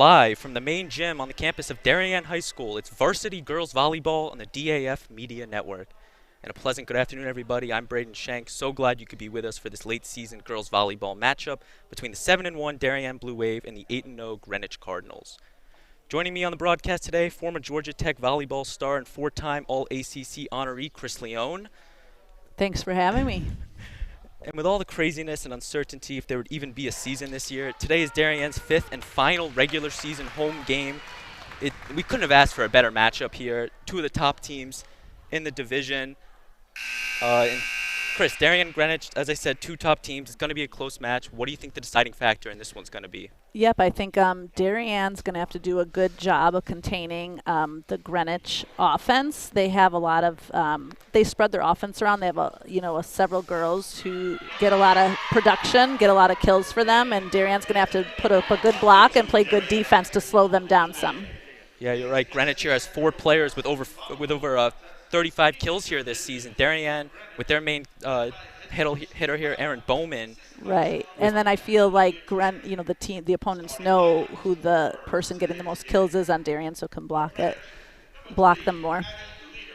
Live from the main gym on the campus of Darien High School, it's Varsity Girls Volleyball on the DAF Media Network. And a pleasant good afternoon, everybody. I'm Braden Shank. So glad you could be with us for this late season girls volleyball matchup between the 7-1 Darien Blue Wave and the 8-0 Greenwich Cardinals. Joining me on the broadcast today, former Georgia Tech volleyball star and four-time All-ACC honoree Chris Leone. Thanks for having me. And with all the craziness and uncertainty if there would even be a season this year, today is Darien's fifth and final regular season home game. We couldn't have asked for a better matchup here. Two of the top teams in the division. And Chris, Darien and Greenwich, as I said, two top teams. It's going to be a close match. What do you think the deciding factor in this one's going to be? Yep, I think Darien's going to have to do a good job of containing the Greenwich offense. They have a lot of they spread their offense around. They have several girls who get a lot of production, get a lot of kills for them, and Darien's going to have to put up a good block and play good defense to slow them down some. Yeah, you're right. Greenwich here has four players with over 35 kills here this season. Darien with their main hitter here, Aaron Bowman. Right, and then I feel like the opponents know who the person getting the most kills is on Darien, so can block them more.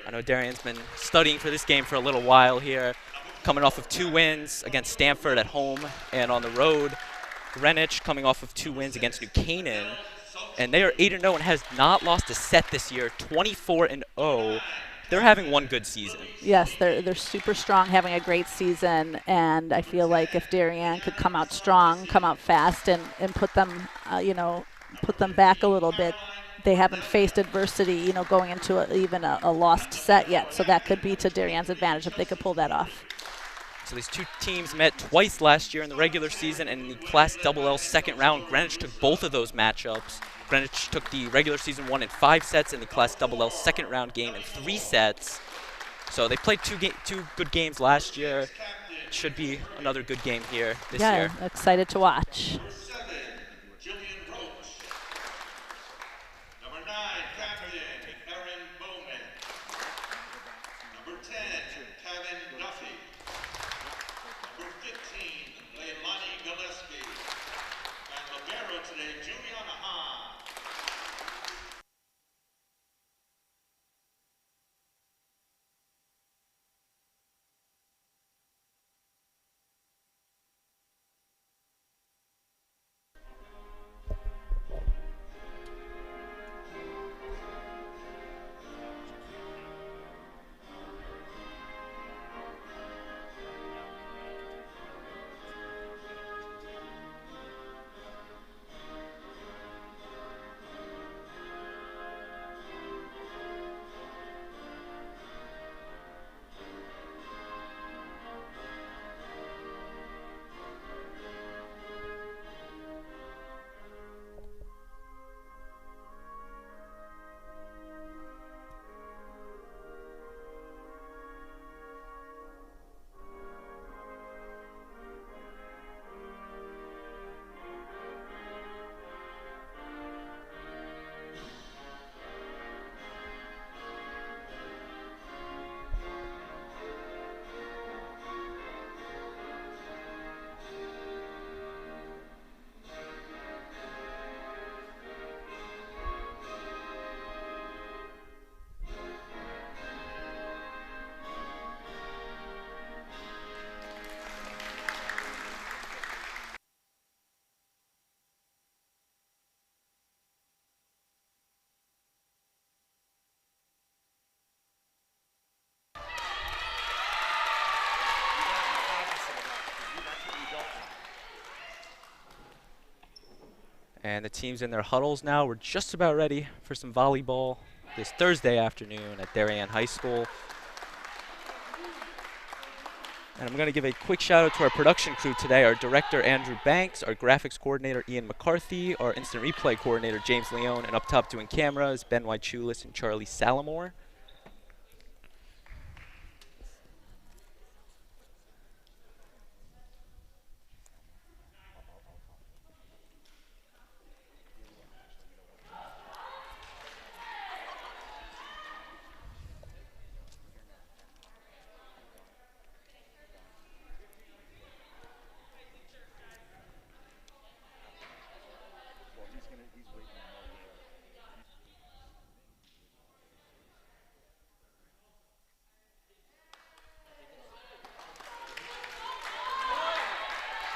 I know Darien's been studying for this game for a little while here, coming off of 2 wins against Stanford at home and on the road. Greenwich coming off of 2 wins against New Canaan, and they are 8-0 and has not lost a set this year, 24-0. They're having one good season. Yes, they're super strong, having a great season, and I feel like if Darien could come out strong, come out fast, and put them, put them back a little bit. They haven't faced adversity, going into even a lost set yet, so that could be to Darien's advantage if they could pull that off. So these two teams met twice last year in the regular season, and in the Class Double-L second round, Greenwich took both of those matchups. Greenwich took the regular season one in 5 sets and the Class Double-L second round game in 3 sets. So they played two good games last year. Should be another good game here this year. Yeah, excited to watch. And the team's in their huddles now. We're just about ready for some volleyball this Thursday afternoon at Darien High School. And I'm going to give a quick shout out to our production crew today, our director Andrew Banks, our graphics coordinator Ian McCarthy, our instant replay coordinator James Leone, and up top doing cameras Ben Wychulis and Charlie Salamore.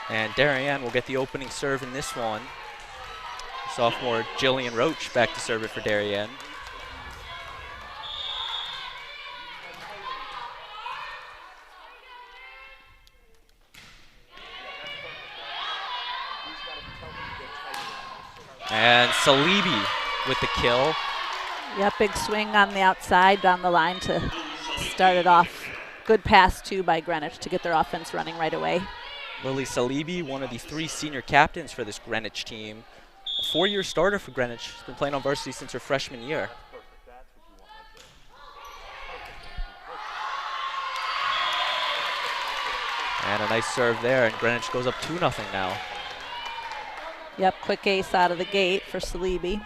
And Darien will get the opening serve in this one. Sophomore Jillian Roach back to serve it for Darien. And Salibi with the kill. Yeah, big swing on the outside down the line to start it off. Good pass, too, by Greenwich to get their offense running right away. Lily Salibi, one of the 3 senior captains for this Greenwich team. A 4-year starter for Greenwich. She's been playing on varsity since her freshman year. And a nice serve there, and Greenwich goes up 2-0 now. Yep, quick ace out of the gate for Salibi.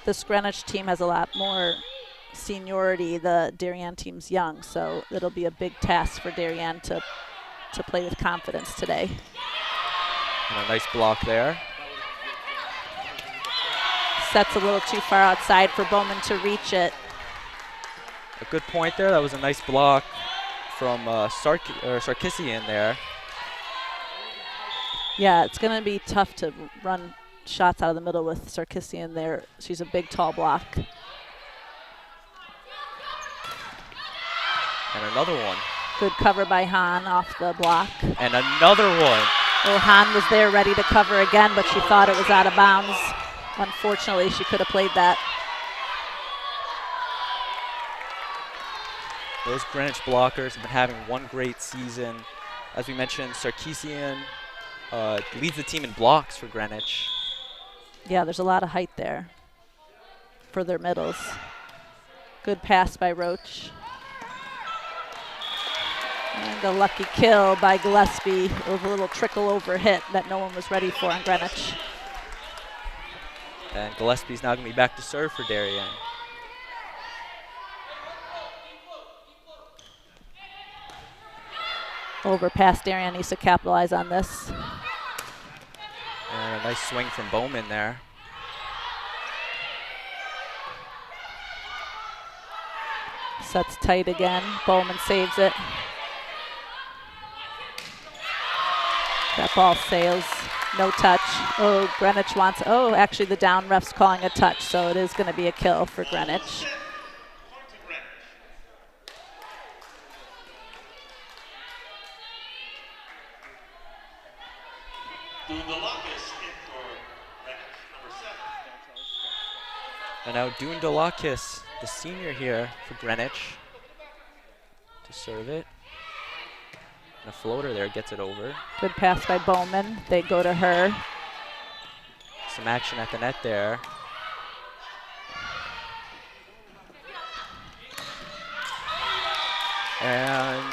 This Greenwich team has a lot more seniority. The Darien team's young, so it'll be a big task for Darien to play with confidence today. And a nice block there. Sets a little too far outside for Bowman to reach it. A good point there. That was a nice block from Sarkisian there. Yeah, it's going to be tough to run shots out of the middle with Sarkisian there. She's a big, tall block. And another one. Good cover by Hahn off the block. And another one. Well, Hahn was there ready to cover again, but she thought it was out of bounds. Unfortunately, she could have played that. Those Greenwich blockers have been having one great season. As we mentioned, Sarkisian leads the team in blocks for Greenwich. Yeah, there's a lot of height there for their middles. Good pass by Roach. And a lucky kill by Gillespie. It was a little trickle over hit that no one was ready for on Greenwich. And Gillespie's now going to be back to serve for Darien. Over past Darien needs to capitalize on this. And a nice swing from Bowman there. Sets tight again. Bowman saves it. That ball sails. No touch. Oh, Greenwich wants. Oh, actually, the down ref's calling a touch, so it is going to be a kill for Greenwich. And now Dundalakis, the senior here for Greenwich, to serve it. And a floater there gets it over. Good pass by Bowman. They go to her. Some action at the net there. And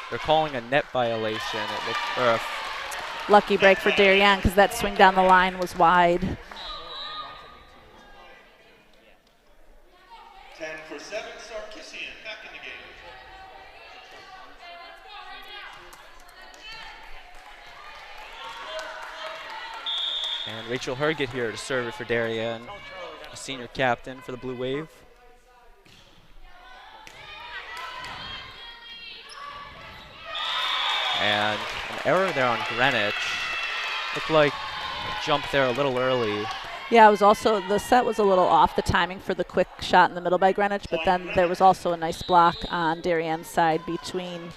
they're calling a net violation. It looked, or a lucky break for Darien because that swing down the line was wide. 10 for 7, Sarkisian back in the game. And Rachel Herget here to serve it for Darien, a senior captain for the Blue Wave. And an error there on Greenwich. Looked like a jump there a little early. Yeah, it was also, the set was a little off, the timing for the quick shot in the middle by Greenwich, but then there was also a nice block on Darien's side between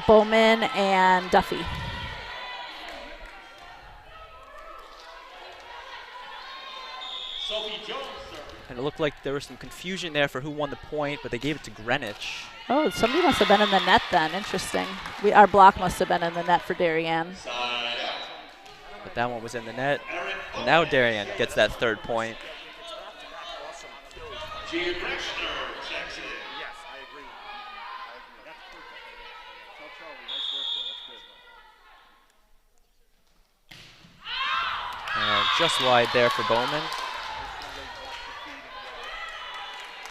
Bowman and Duffy. And it looked like there was some confusion there for who won the point, but they gave it to Greenwich. Oh, somebody must have been in the net then. Interesting. Our block must have been in the net for Darien. But that one was in the net. And now Darien gets that third point. And just wide there for Bowman.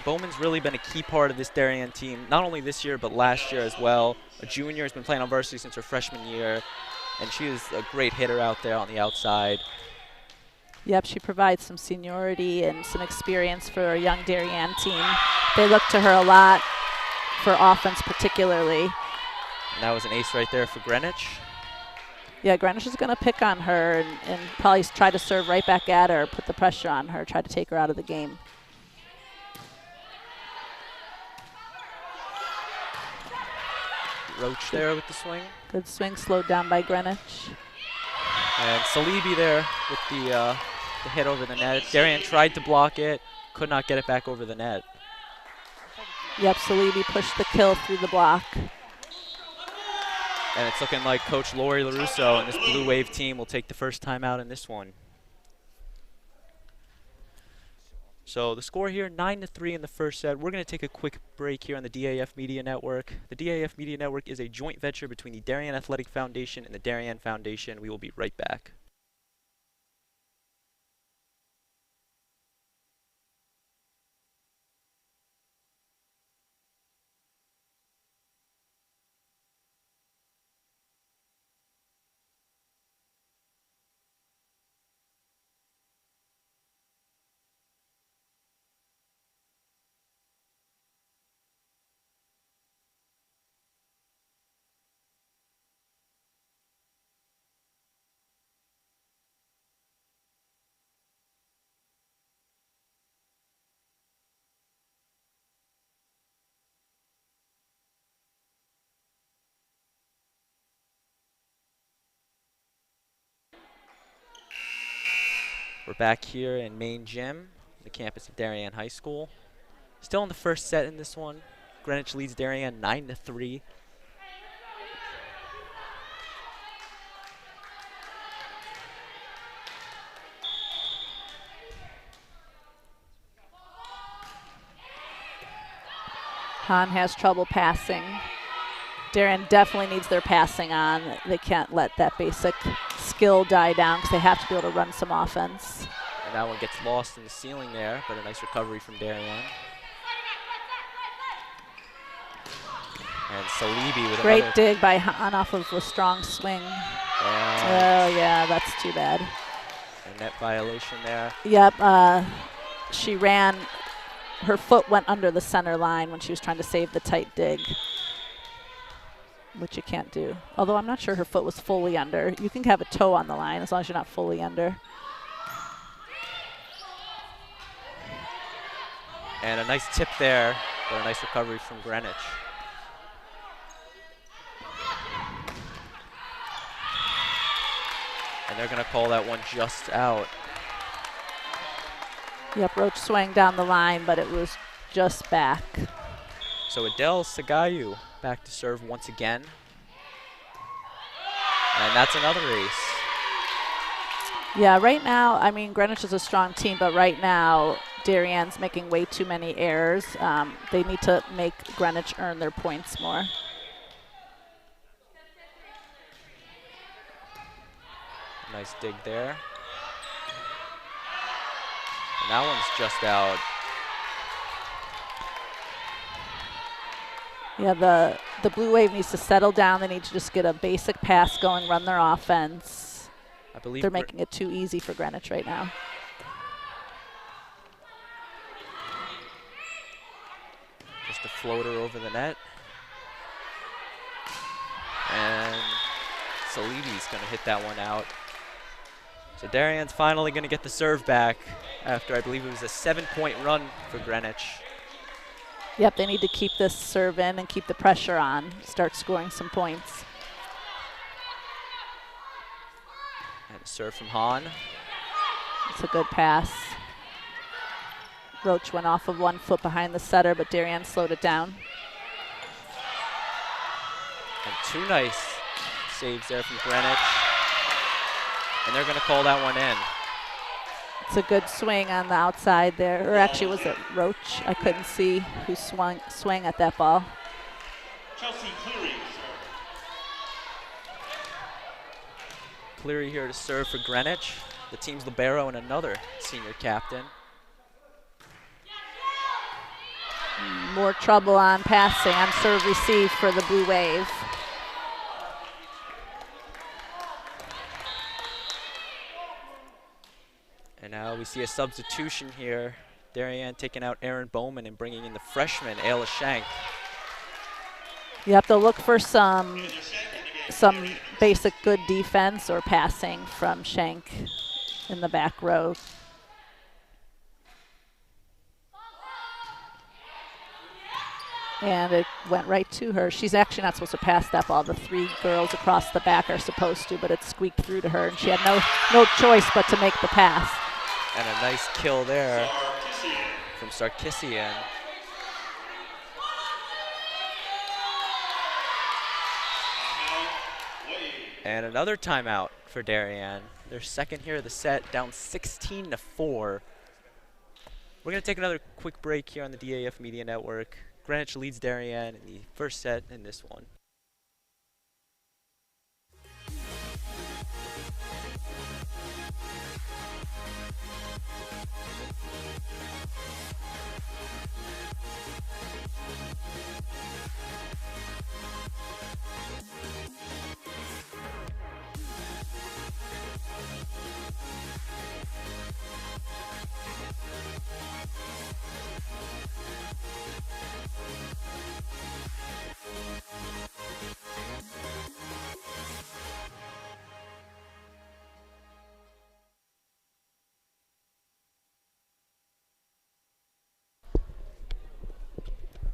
Bowman's really been a key part of this Darien team, not only this year, but last year as well. A junior, has been playing on varsity since her freshman year, and she is a great hitter out there on the outside. Yep, she provides some seniority and some experience for a young Darien team. They look to her a lot for offense particularly. And that was an ace right there for Greenwich. Yeah, Greenwich is going to pick on her and probably try to serve right back at her, put the pressure on her, try to take her out of the game. Roach there with the swing. Good swing, slowed down by Greenwich. And Salibi there with the hit over the net. Darien tried to block it, could not get it back over the net. Yep, Salibi pushed the kill through the block. And it's looking like Coach Lori LaRusso and this Blue Wave team will take the first time out in this one. So the score here, 9-3 in the first set. We're going to take a quick break here on the DAF Media Network. The DAF Media Network is a joint venture between the Darien Athletic Foundation and the Darien Foundation. We will be right back. We're back here in main gym, the campus of Darien High School. Still in the first set in this one. Greenwich leads Darien 9-3. Han has trouble passing. Darien definitely needs their passing on. They can't let that basic skill die down because they have to be able to run some offense. And that one gets lost in the ceiling there, but a nice recovery from Darien. And Salibi with Great another dig by Han off of a strong swing. Oh, yeah, that's too bad. a net violation there. Yep, she ran, her foot went under the center line when she was trying to save the tight dig, which you can't do. Although I'm not sure her foot was fully under. You can have a toe on the line as long as you're not fully under. And a nice tip there, but a nice recovery from Greenwich. And they're going to call that one just out. Yep, Roach swang down the line, but it was just back. So Adele Sagayu back to serve once again. And that's another ace. Yeah, right now, I mean, Greenwich is a strong team, but right now, Darien's making way too many errors. They need to make Greenwich earn their points more. Nice dig there. And that one's just out. Yeah, the Blue Wave needs to settle down. They need to just get a basic pass going, run their offense. I believe they're making it too easy for Greenwich right now. Just a floater over the net. And Salibi's going to hit that one out. So Darien's finally going to get the serve back after I believe it was a 7-point run for Greenwich. Yep, they need to keep this serve in and keep the pressure on, start scoring some points. And a serve from Hahn. It's a good pass. Roach went off of 1 foot behind the setter, but Darien slowed it down. And 2 nice saves there from Greenwich. And they're going to call that one in. It's a good swing on the outside there. Or actually, was it Roach? I couldn't see who swung at that ball. Chelsea Cleary. Cleary here to serve for Greenwich. The team's libero and another senior captain. More trouble on passing, on serve receive for the Blue Wave. And now we see a substitution here. Darien taking out Aaron Bowman and bringing in the freshman, Ayla Shank. You have to look for some basic good defense or passing from Schenk in the back row. And it went right to her. She's actually not supposed to pass that ball. The 3 girls across the back are supposed to, but it squeaked through to her, and she had no choice but to make the pass. And a nice kill there from Sarkisian. And another timeout for Darien. Their second here of the set, down 16-4. We're going to take another quick break here on the DAF Media Network. Greenwich leads Darien in the first set in this one.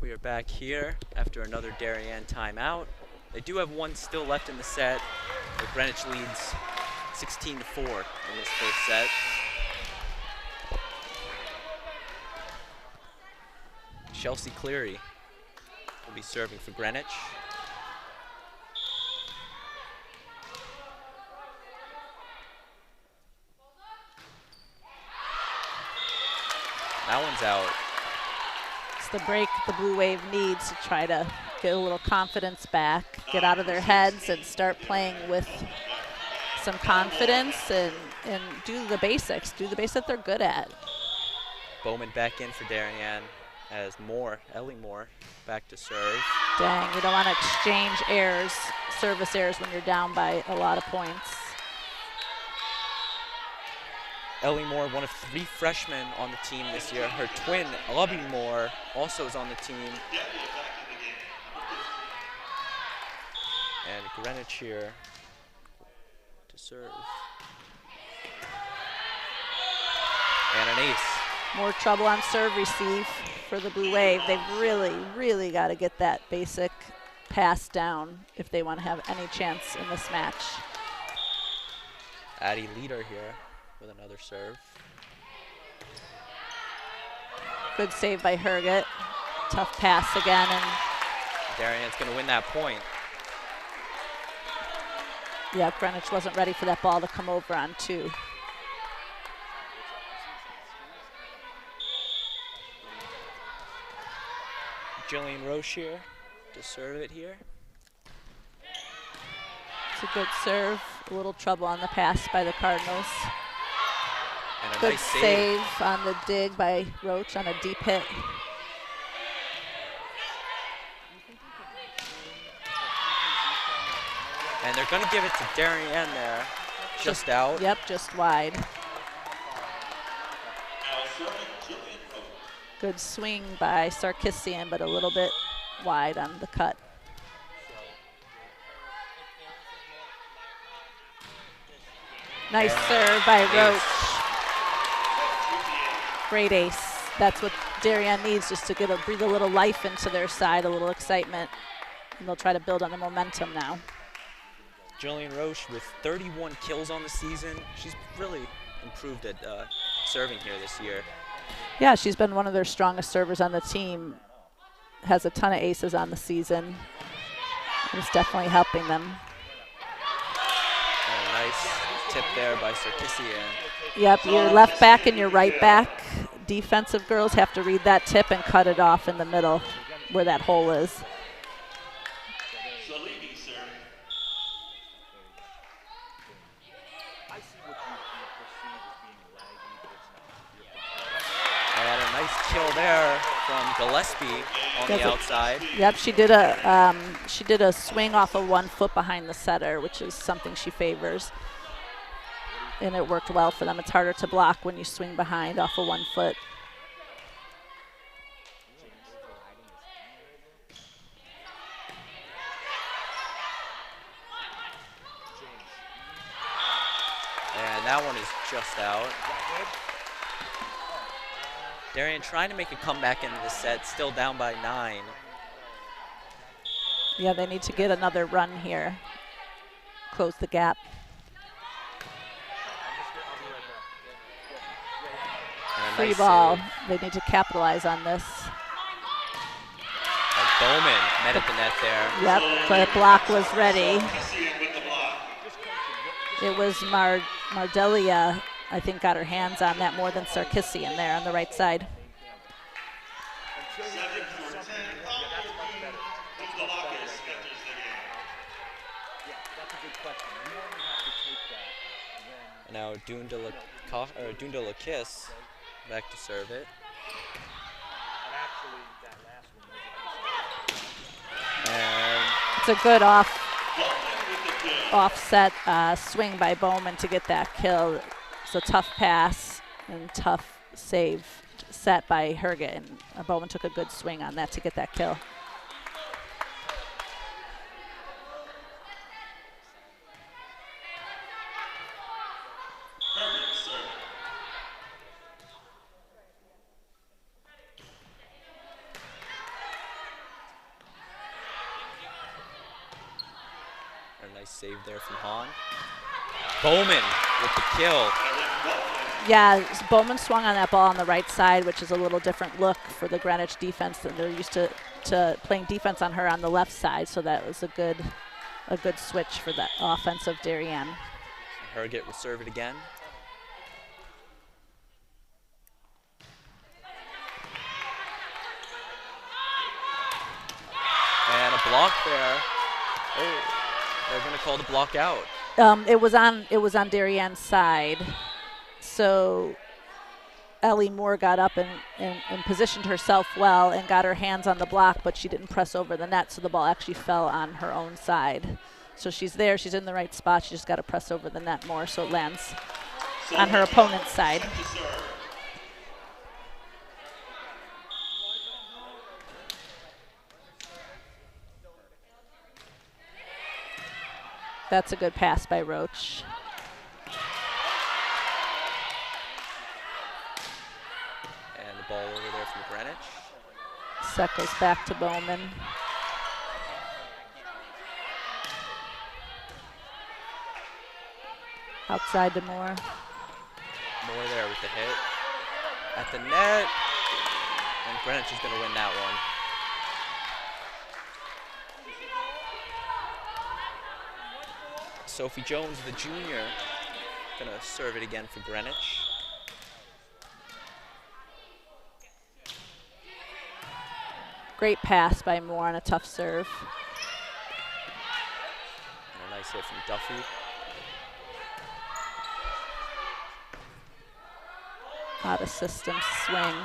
We are back here after another Darien timeout. They do have one still left in the set, but Greenwich leads 16-4 in this first set. Chelsea Cleary will be serving for Greenwich. That one's out. The break the Blue Wave needs to try to get a little confidence back, get out of their heads and start playing with some confidence and do the basics that they're good at. Bowman back in for Darien as Ellie Moore back to serve. Dang, you don't want to exchange errors, service errors when you're down by a lot of points. Ellie Moore, one of 3 freshmen on the team this year. Her twin, Lubby Moore, also is on the team. And Greenwich here to serve. And an ace. More trouble on serve receive for the Blue Wave. They've really got to get that basic pass down if they want to have any chance in this match. Addie Leader here with another serve. Good save by Herget. Tough pass again, and Darien's going to win that point. yeah, Greenwich wasn't ready for that ball to come over on 2. Jillian Roche here to serve it here. It's a good serve. A little trouble on the pass by the Cardinals. And a Good nice save on the dig by Roach on a deep hit. And they're going to give it to Darien there. Just out. Yep, just wide. Good swing by Sarkisian, but a little bit wide on the cut. Nice serve by Roach. Great ace. That's what Darien needs, just to breathe a little life into their side, a little excitement. And they'll try to build on the momentum now. Jillian Roche with 31 kills on the season. She's really improved at serving here this year. Yeah, she's been one of their strongest servers on the team. Has a ton of aces on the season. It's definitely helping them. And a nice tip there by Sarkisian. Yep, your left back and your right back defensive girls have to read that tip and cut it off in the middle where that hole is. And a nice kill there from Gillespie on the outside. Yep, she did a swing off of 1 foot behind the setter, which is something she favors. And it worked well for them. It's harder to block when you swing behind off of 1 foot. And that one is just out. Darien trying to make a comeback into the set, still down by 9. Yeah, they need to get another run here. Close the gap. Free Nice ball. save. They need to capitalize on this. Bowman met at the net there. Yep, the block was ready. Sarkisian with the block. It was Mardelia, I think, got her hands on that more than Sarkisian there on the right side. Second for 10, Kovalakis enters the game. Now Dundalakis back to serve it. And It's a good offset swing by Bowman to get that kill. It's a tough pass and tough save set by Herget, and Bowman took a good swing on that to get that kill. Perfect serve. a nice save there from Hahn. Bowman with the kill. Yeah, Bowman swung on that ball on the right side, which is a little different look for the Greenwich defense than they're used to playing defense on her on the left side. So that was a good switch for the offense of Darien. Herget will serve it again. And a block there. Oh, they're going to call the block out. It was on Darien's side. So Ellie Moore got up and positioned herself well and got her hands on the block, but she didn't press over the net, so the ball actually fell on her own side. So she's there, she's in the right spot, she just got to press over the net more so it lands on her opponent's side. That's a good pass by Roach. And the ball over there from Greenwich. Set goes back to Bowman. Outside to Moore. Moore there with the hit. At the net. And Greenwich is going to win that one. Sophie Jones, the junior, going to serve it again for Greenwich. Great pass by Moore on a tough serve. And a nice hit from Duffy. Out of system swing.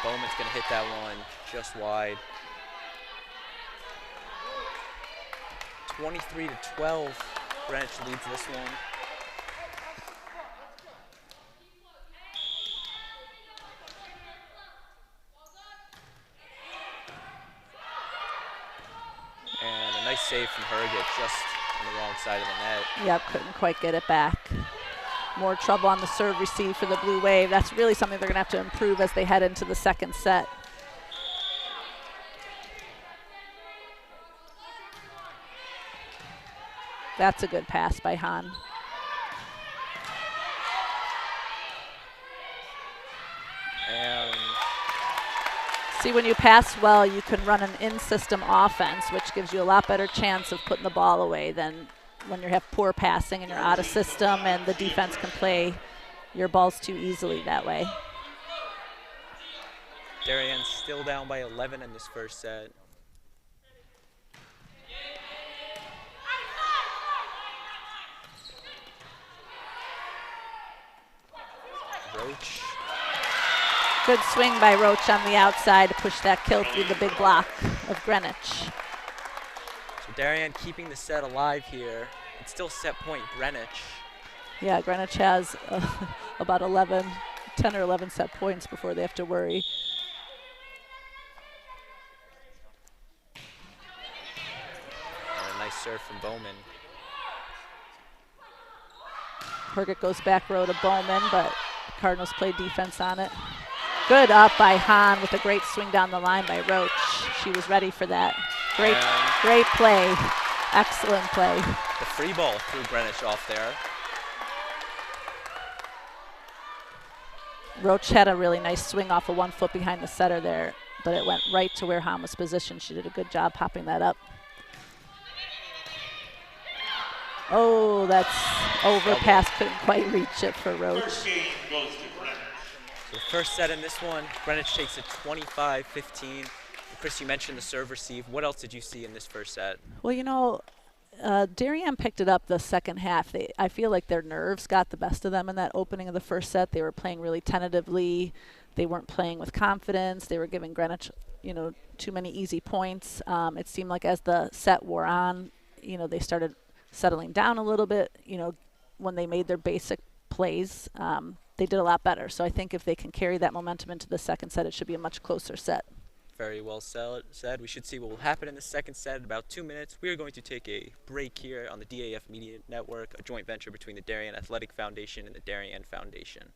Bowman's going to hit that one just wide. 23-12, Greenwich leads this one. And a nice save from Herget just on the wrong side of the net. Yep, couldn't quite get it back. More trouble on the serve receive for the Blue Wave. That's really something they're going to have to improve as they head into the second set. That's a good pass by Hahn. And See, when you pass well, you can run an in-system offense, which gives you a lot better chance of putting the ball away than when you have poor passing and you're out of system and the defense can play your balls too easily that way. Darien's still down by 11 in this first set. Roach. Good swing by Roach on the outside to push that kill through the big block of Greenwich. So Darien keeping the set alive here. It's still set point Greenwich. Yeah, Greenwich has about 10 or 11 set points before they have to worry. And a nice serve from Bowman. Herget goes back row to Bowman, but Cardinals play defense on it. Good up by Hahn with a great swing down the line by Roach. She was ready for that. Great play. Excellent play. The free ball threw Greenwich off there. Roach had a really nice swing off of 1 foot behind the setter there, but it went right to where Hahn was positioned. She did a good job popping that up. Oh, that's overpass. Couldn't quite reach it for Roach. First game goes to Greenwich. So the first set in this one, Greenwich takes it 25-15. Chris, you mentioned the serve receive. What else did you see in this first set? Well, you know, Darien picked it up the second half. I feel like their nerves got the best of them in that opening of the first set. They were playing really tentatively. They weren't playing with confidence. They were giving Greenwich, you know, too many easy points. It seemed like as the set wore on, you know, they started settling down a little bit. You know, when they made their basic plays, they did a lot better. So I think if they can carry that momentum into the second set, it should be a much closer set. Very well said. We should see what will happen in the second set in about 2 minutes. We are going to take a break here on the DAF Media Network, a joint venture between the Darien Athletic Foundation and the Darien Foundation.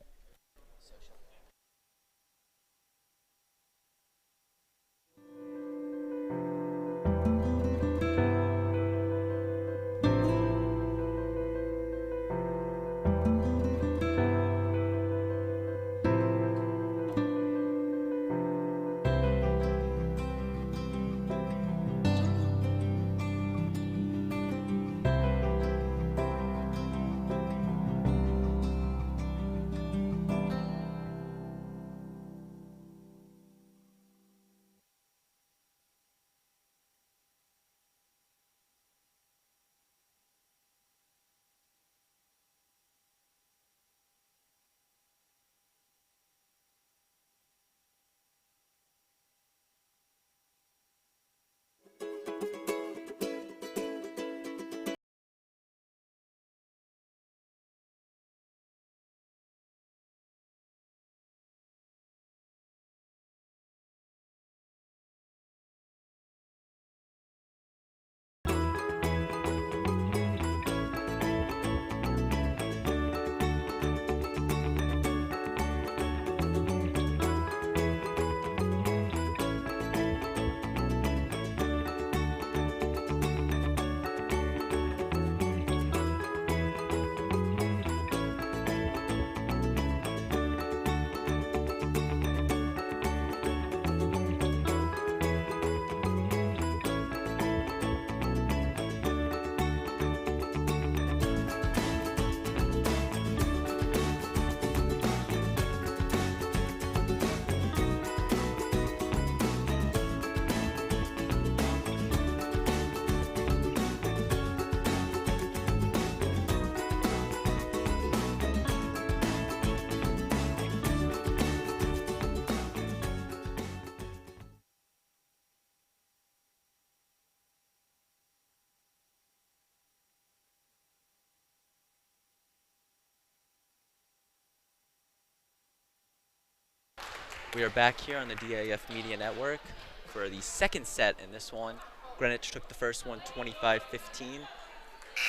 We are back here on the DAF Media Network for the second set in this one. Greenwich took the first one 25-15.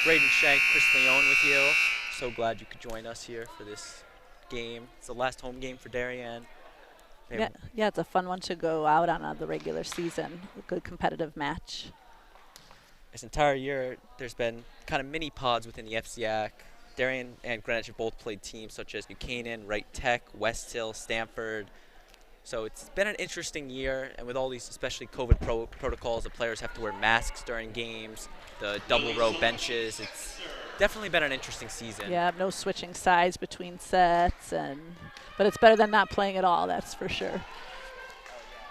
Braden Shank, Chris Leone with you. So glad you could join us here for this game. It's the last home game for Darien. Yeah, it's a fun one to go out on the regular season. A good competitive match. This entire year, there's been kind of mini pods within the FCIAC. Darien and Greenwich have both played teams such as New Canaan, Wright Tech, West Hill, Stanford. So it's been an interesting year, and with all these, especially COVID protocols, the players have to wear masks during games, the double row benches. It's definitely been an interesting season. Yeah, no switching sides between sets, but it's better than not playing at all, that's for sure.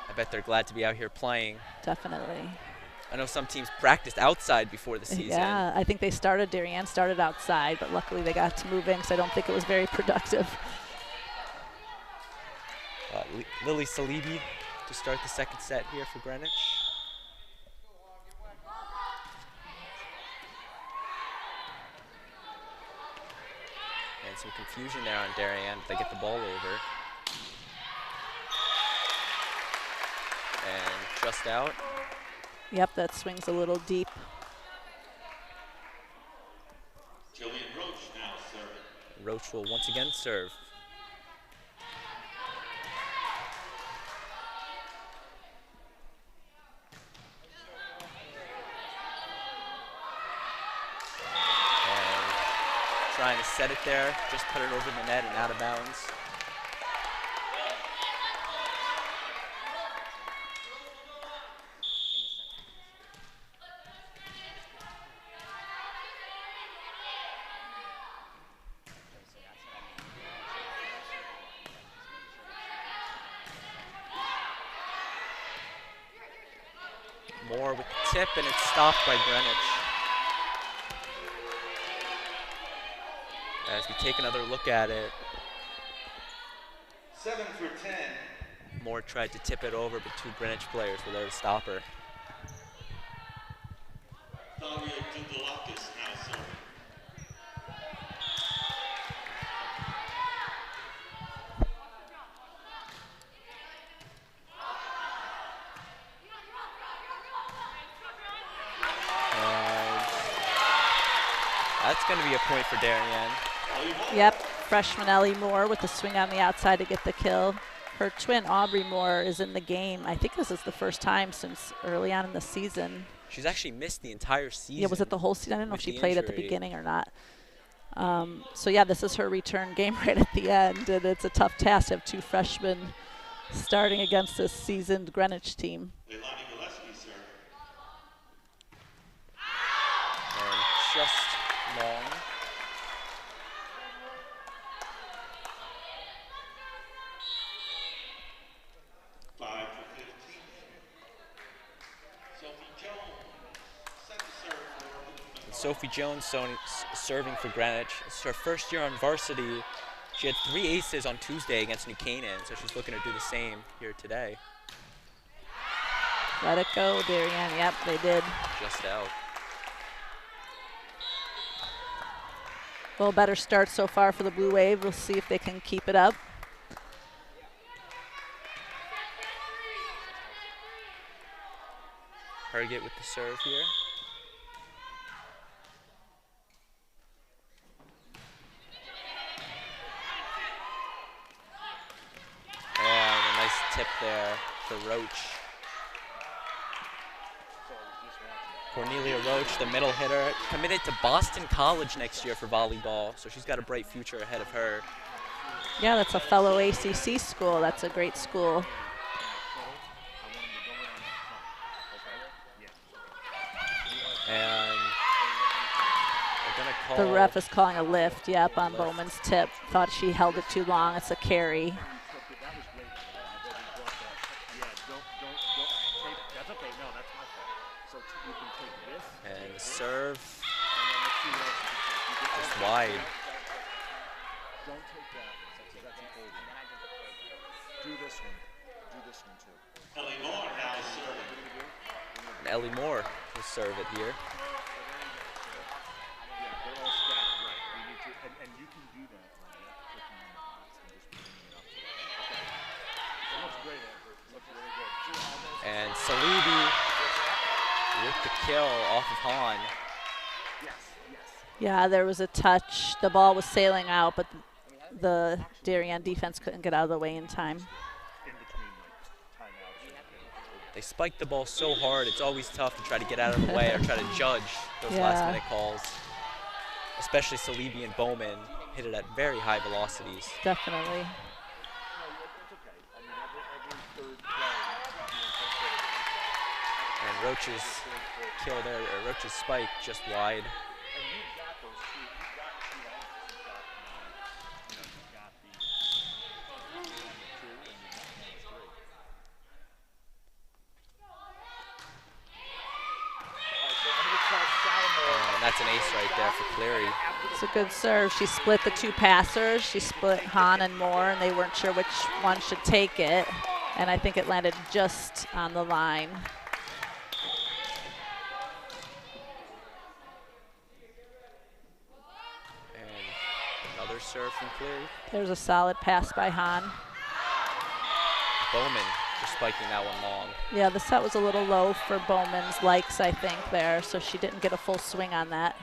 I bet they're glad to be out here playing. Definitely. I know some teams practiced outside before the season. Yeah, I think Darien started outside, but luckily they got to move in because I don't think it was very productive. Lily Salibi to start the second set here for Greenwich. And some confusion there on Darien, but they get the ball over. And just out. Yep, that swing's a little deep. Jillian Roach now serving. Roach will once again serve. And trying to set it there, just put it over the net and out of bounds. Moore with the tip, and it's stopped by Greenwich. As we take another look at it, 7 for 10. Moore tried to tip it over, but two Greenwich players were there to stop her. Daria Dudalakis now serving. That's going to be a point for Darien. Yep, freshman Ellie Moore with the swing on the outside to get the kill. Her twin Aubrey Moore is in the game. I think this is the first time since early on in the season. She's actually missed the entire season. Yeah, was it the whole season? I don't know if she with the played at the injury. beginning or not. So yeah, this is her return game right at the end, and it's a tough task to have two freshmen starting against this seasoned Greenwich team. Leilani Gillespie serving. And just long. Five for 15. Sophie Jones set to serve for Sophie Jones serving for Greenwich. It's her first year on varsity. She had 3 aces on Tuesday against New Canaan, so she's looking to do the same here today. Let it go, Darien. Yep, they did. Just out. Well, better start so far for the Blue Wave. We'll see if they can keep it up. Herget with the serve here. And a nice tip there for Roach. Cornelia Roach, the middle hitter, committed to Boston College next year for volleyball, so she's got a bright future ahead of her. Yeah, that's a fellow ACC school. That's a great school. And they're gonna call. The ref is calling a lift, yep, on Bowman's tip. Thought she held it too long. It's a carry. And the serve just wide. Don't take that. That's an old one. Do this one. Do this one too. Ellie Moore now serving. And Ellie Moore will serve it here. Yeah, they're all scattered, right. We need to, and you can do that by clicking on the box and just bringing it up to it. Okay. That looks great, Amber. Looks really good. And Salibi with the kill off of Hahn. Yes, yes. Yeah, there was a touch. The ball was sailing out, but the Darien defense couldn't get out of the way in time. In between like timeouts. They spike the ball so hard, it's always tough to try to get out of the way or try to judge those Yeah. last minute calls. Especially Salibi and Bowman hit it at very high velocities. Definitely. No, it's okay. I mean, every third play. And Roach's kill there, or Roach's spike just wide. And you've got those two. You've got two angles. You've got the, two, and you've got three. And that's an ace right there for Cleary. It's a good serve. She split the two passers. She split Hahn and Moore, and they weren't sure which one should take it. And I think it landed just on the line. And another serve from Cleary. There's a solid pass by Hahn. Bowman just spiking that one long. Yeah, the set was a little low for Bowman's likes, I think, there, so she didn't get a full swing on that.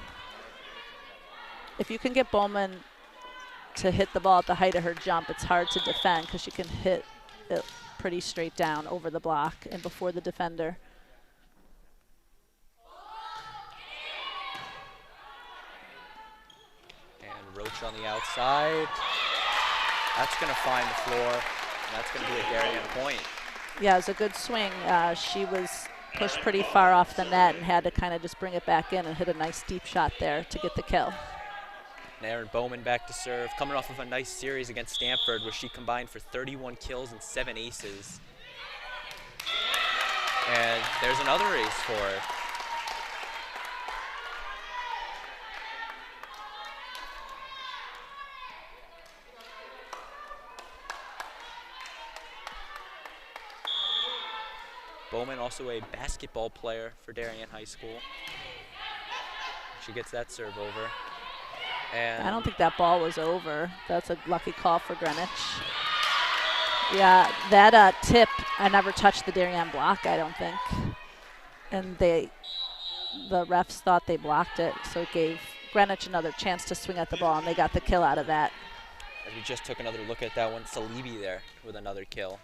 If you can get Bowman to hit the ball at the height of her jump, it's hard to defend because she can hit it pretty straight down over the block and before the defender. And Roach on the outside. That's going to find the floor, and that's going to be a Darien point. Yeah, it was a good swing. She was pushed pretty far off the net and had to kind of just bring it back in and hit a nice deep shot there to get the kill. And Erin Bowman back to serve, coming off of a nice series against Stanford where she combined for 31 kills and 7 aces. And there's another ace for her. Bowman also a basketball player for Darien High School. She gets that serve over. And I don't think that ball was over. That's a lucky call for Greenwich. Yeah, that tip, I never touched the Darien block, I don't think. And the refs thought they blocked it, so it gave Greenwich another chance to swing at the ball, and they got the kill out of that. as we just took another look at that one, Salibi there with another kill.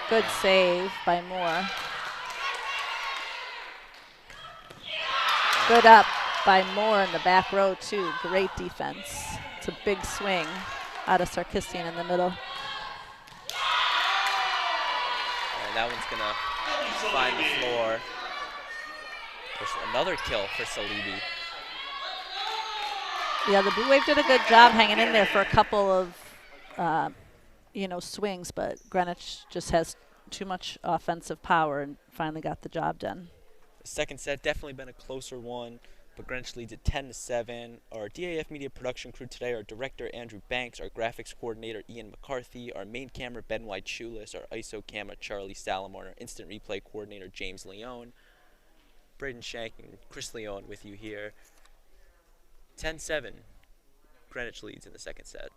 Good save by Moore. Good up by Moore in the back row too. Great defense. It's a big swing out of Sarkisian in the middle. And that one's gonna find the floor. There's another kill for Salibi. Yeah, the Blue Wave did a good job hanging in there for a couple of swings, but Greenwich just has too much offensive power and finally got the job done. The second set definitely been a closer one, but Greenwich leads at 10-7. Our DAF Media production crew today, our director Andrew Banks, our graphics coordinator Ian McCarthy, our main camera Ben White Shoeless, our ISO camera Charlie Salamone, our instant replay coordinator James Leone, Braden Shank and Chris Leone with you here. 10-7, Greenwich leads in the second set.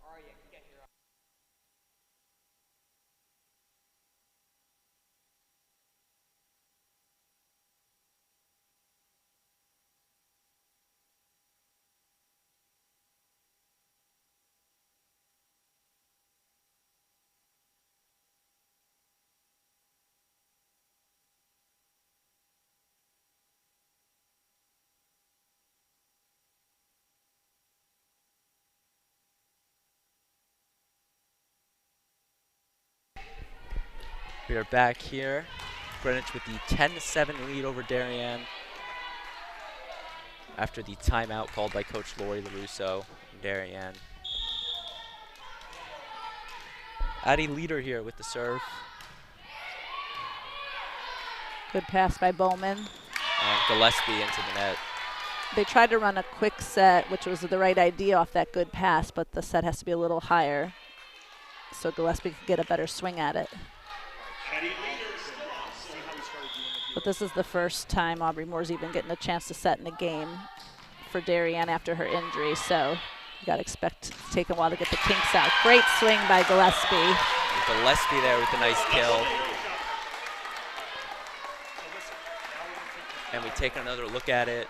We are back here. Greenwich with the 10-7 lead over Darien after the timeout called by Coach Lori LaRusso in Darien. Addie Leader here with the serve. Good pass by Bowman. And Gillespie into the net. They tried to run a quick set, which was the right idea off that good pass, but the set has to be a little higher so Gillespie could get a better swing at it. But this is the first time Aubrey Moore's even getting a chance to set in a game for Darien after her injury, so you got to expect to take a while to get the kinks out. Great swing by Gillespie. And Gillespie there with a nice kill. And we take another look at it.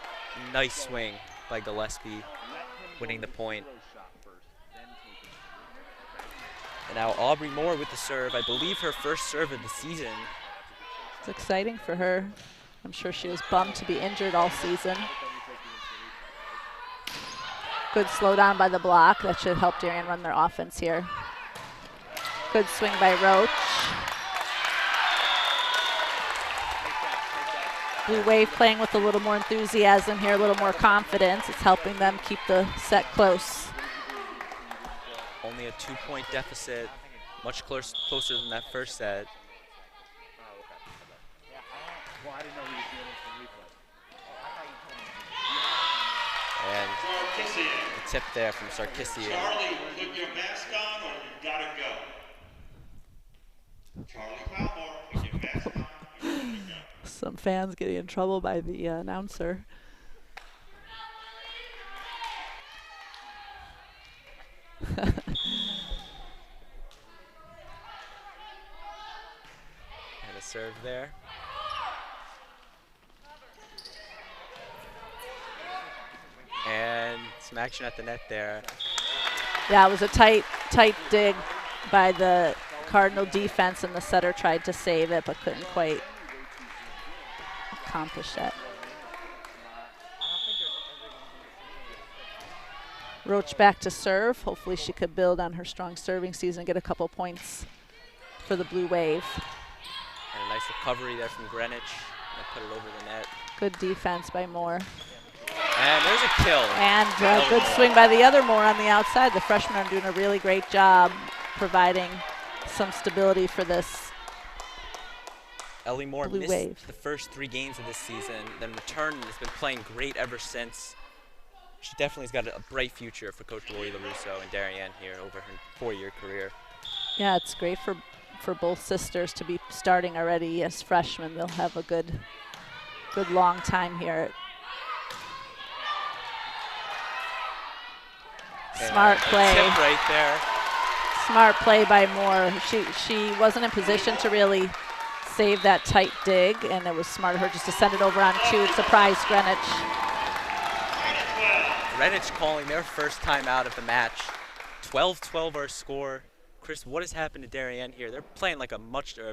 Nice swing by Gillespie, winning the point. And now Aubrey Moore with the serve. I believe her first serve of the season. It's exciting for her. I'm sure she was bummed to be injured all season. Good slow down by the block. That should help Darien run their offense here. Good swing by Roach. Blue Wave playing with a little more enthusiasm here, a little more confidence. It's helping them keep the set close. Only a 2-point deficit, much closer than that first set. And the tip there from Sarkisian. Charlie, put your mask on or you gotta go. Charlie Palmore, put your mask on, you gotta go. Some fans getting in trouble by the announcer. And a serve there. And some action at the net there. Yeah, it was a tight dig by the Cardinal defense, and the setter tried to save it but couldn't quite accomplish that. Roach back to serve. Hopefully she could build on her strong serving season and get a couple points for the Blue Wave. And a nice recovery there from Greenwich. And put it over the net. Good defense by Moore. And there's a kill. And a good swing by the other Moore on the outside. The freshmen are doing a really great job providing some stability for this Ellie Moore Blue missed Wave. the first 3 games of this season, then returned and has been playing great ever since. She definitely has got a bright future for Coach Lori LaRusso and Darien here over her 4-year career. Yeah, it's great for both sisters to be starting already as freshmen. They'll have a good long time here. Smart play. Tip right there. Smart play by Moore. She wasn't in position to really save that tight dig, and it was smart of her just to send it over on 2. Surprise Greenwich. Greenwich calling their first time out of the match. 12-12 our score. Chris, what has happened to Darien here? They're playing like a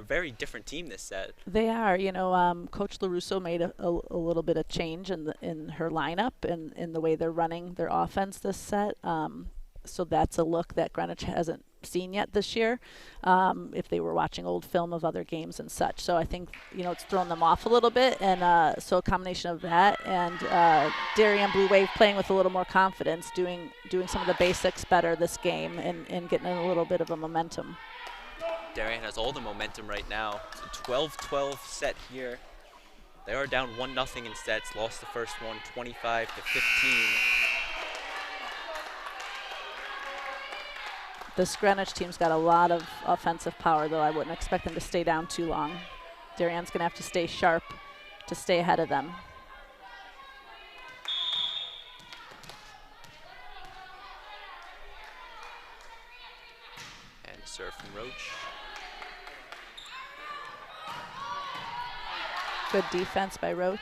very different team this set. They are. You know, Coach LaRusso made a little bit of change in her lineup and in the way they're running their offense this set. So that's a look that Greenwich hasn't seen yet this year, if they were watching old film of other games and such. So I think, you know, it's thrown them off a little bit, and so a combination of that and Darien Blue Wave playing with a little more confidence, doing some of the basics better this game, and getting a little bit of a momentum. Darien has all the momentum right now. It's a 12-12 set here. They are down 1-0 in sets, lost the first one 25-15. This Greenwich team's got a lot of offensive power, though I wouldn't expect them to stay down too long. Darien's going to have to stay sharp to stay ahead of them. And serve from Roach. Good defense by Roach.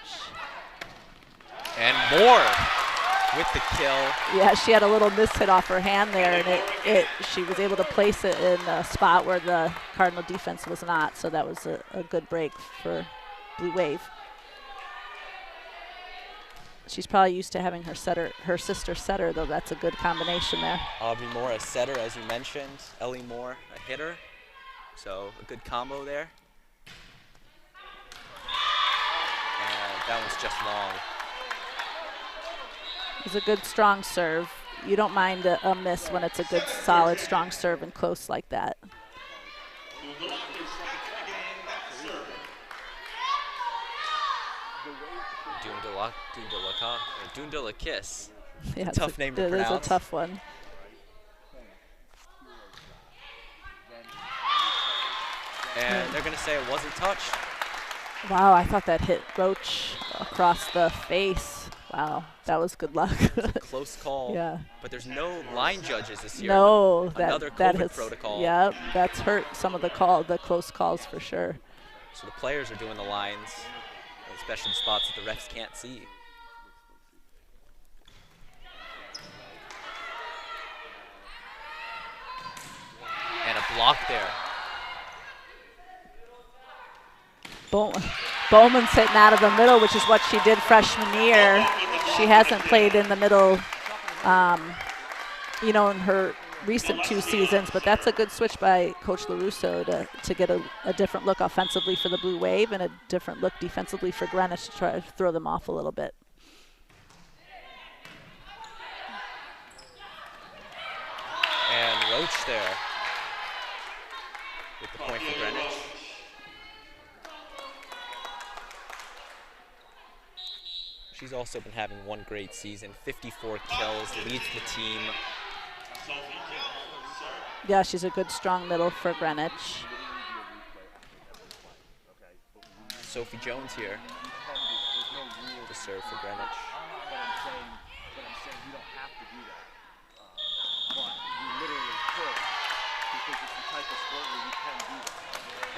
And Moore with the kill. Yeah, she had a little mishit off her hand there, and she was able to place it in a spot where the Cardinal defense was not, so that was a good break for Blue Wave. She's probably used to having her sister setter, though. That's a good combination there. Aubrey Moore, a setter, as you mentioned. Ellie Moore, a hitter. So a good combo there. And that one's just long. It's a good strong serve. You don't mind a miss when it's a good, solid, strong serve and close like that. Dundalakis. Yeah, Tough name to pronounce. It is a tough one. And they're going to say it wasn't touched. Wow, I thought that hit Roach across the face. Wow, that was good luck. Close call. Yeah. But there's no line judges this year. No, Another that COVID has, protocol. Yeah, that's hurt some of the close calls for sure. So the players are doing the lines, especially the spots that the refs can't see. And a block there. Bowman's hitting out of the middle, which is what she did freshman year. She hasn't played in the middle, you know, in her recent 2 seasons, but that's a good switch by Coach LaRusso to get a different look offensively for the Blue Wave and a different look defensively for Greenwich to try to throw them off a little bit. And Roach there with the point for Greenwich. She's also been having one great season, 54 kills, leads the team. Yeah, she's a good strong middle for Greenwich. Sophie Jones here to serve for Greenwich. But I'm saying you don't have to do that. But you literally could, because it's the type of sport where you can do that.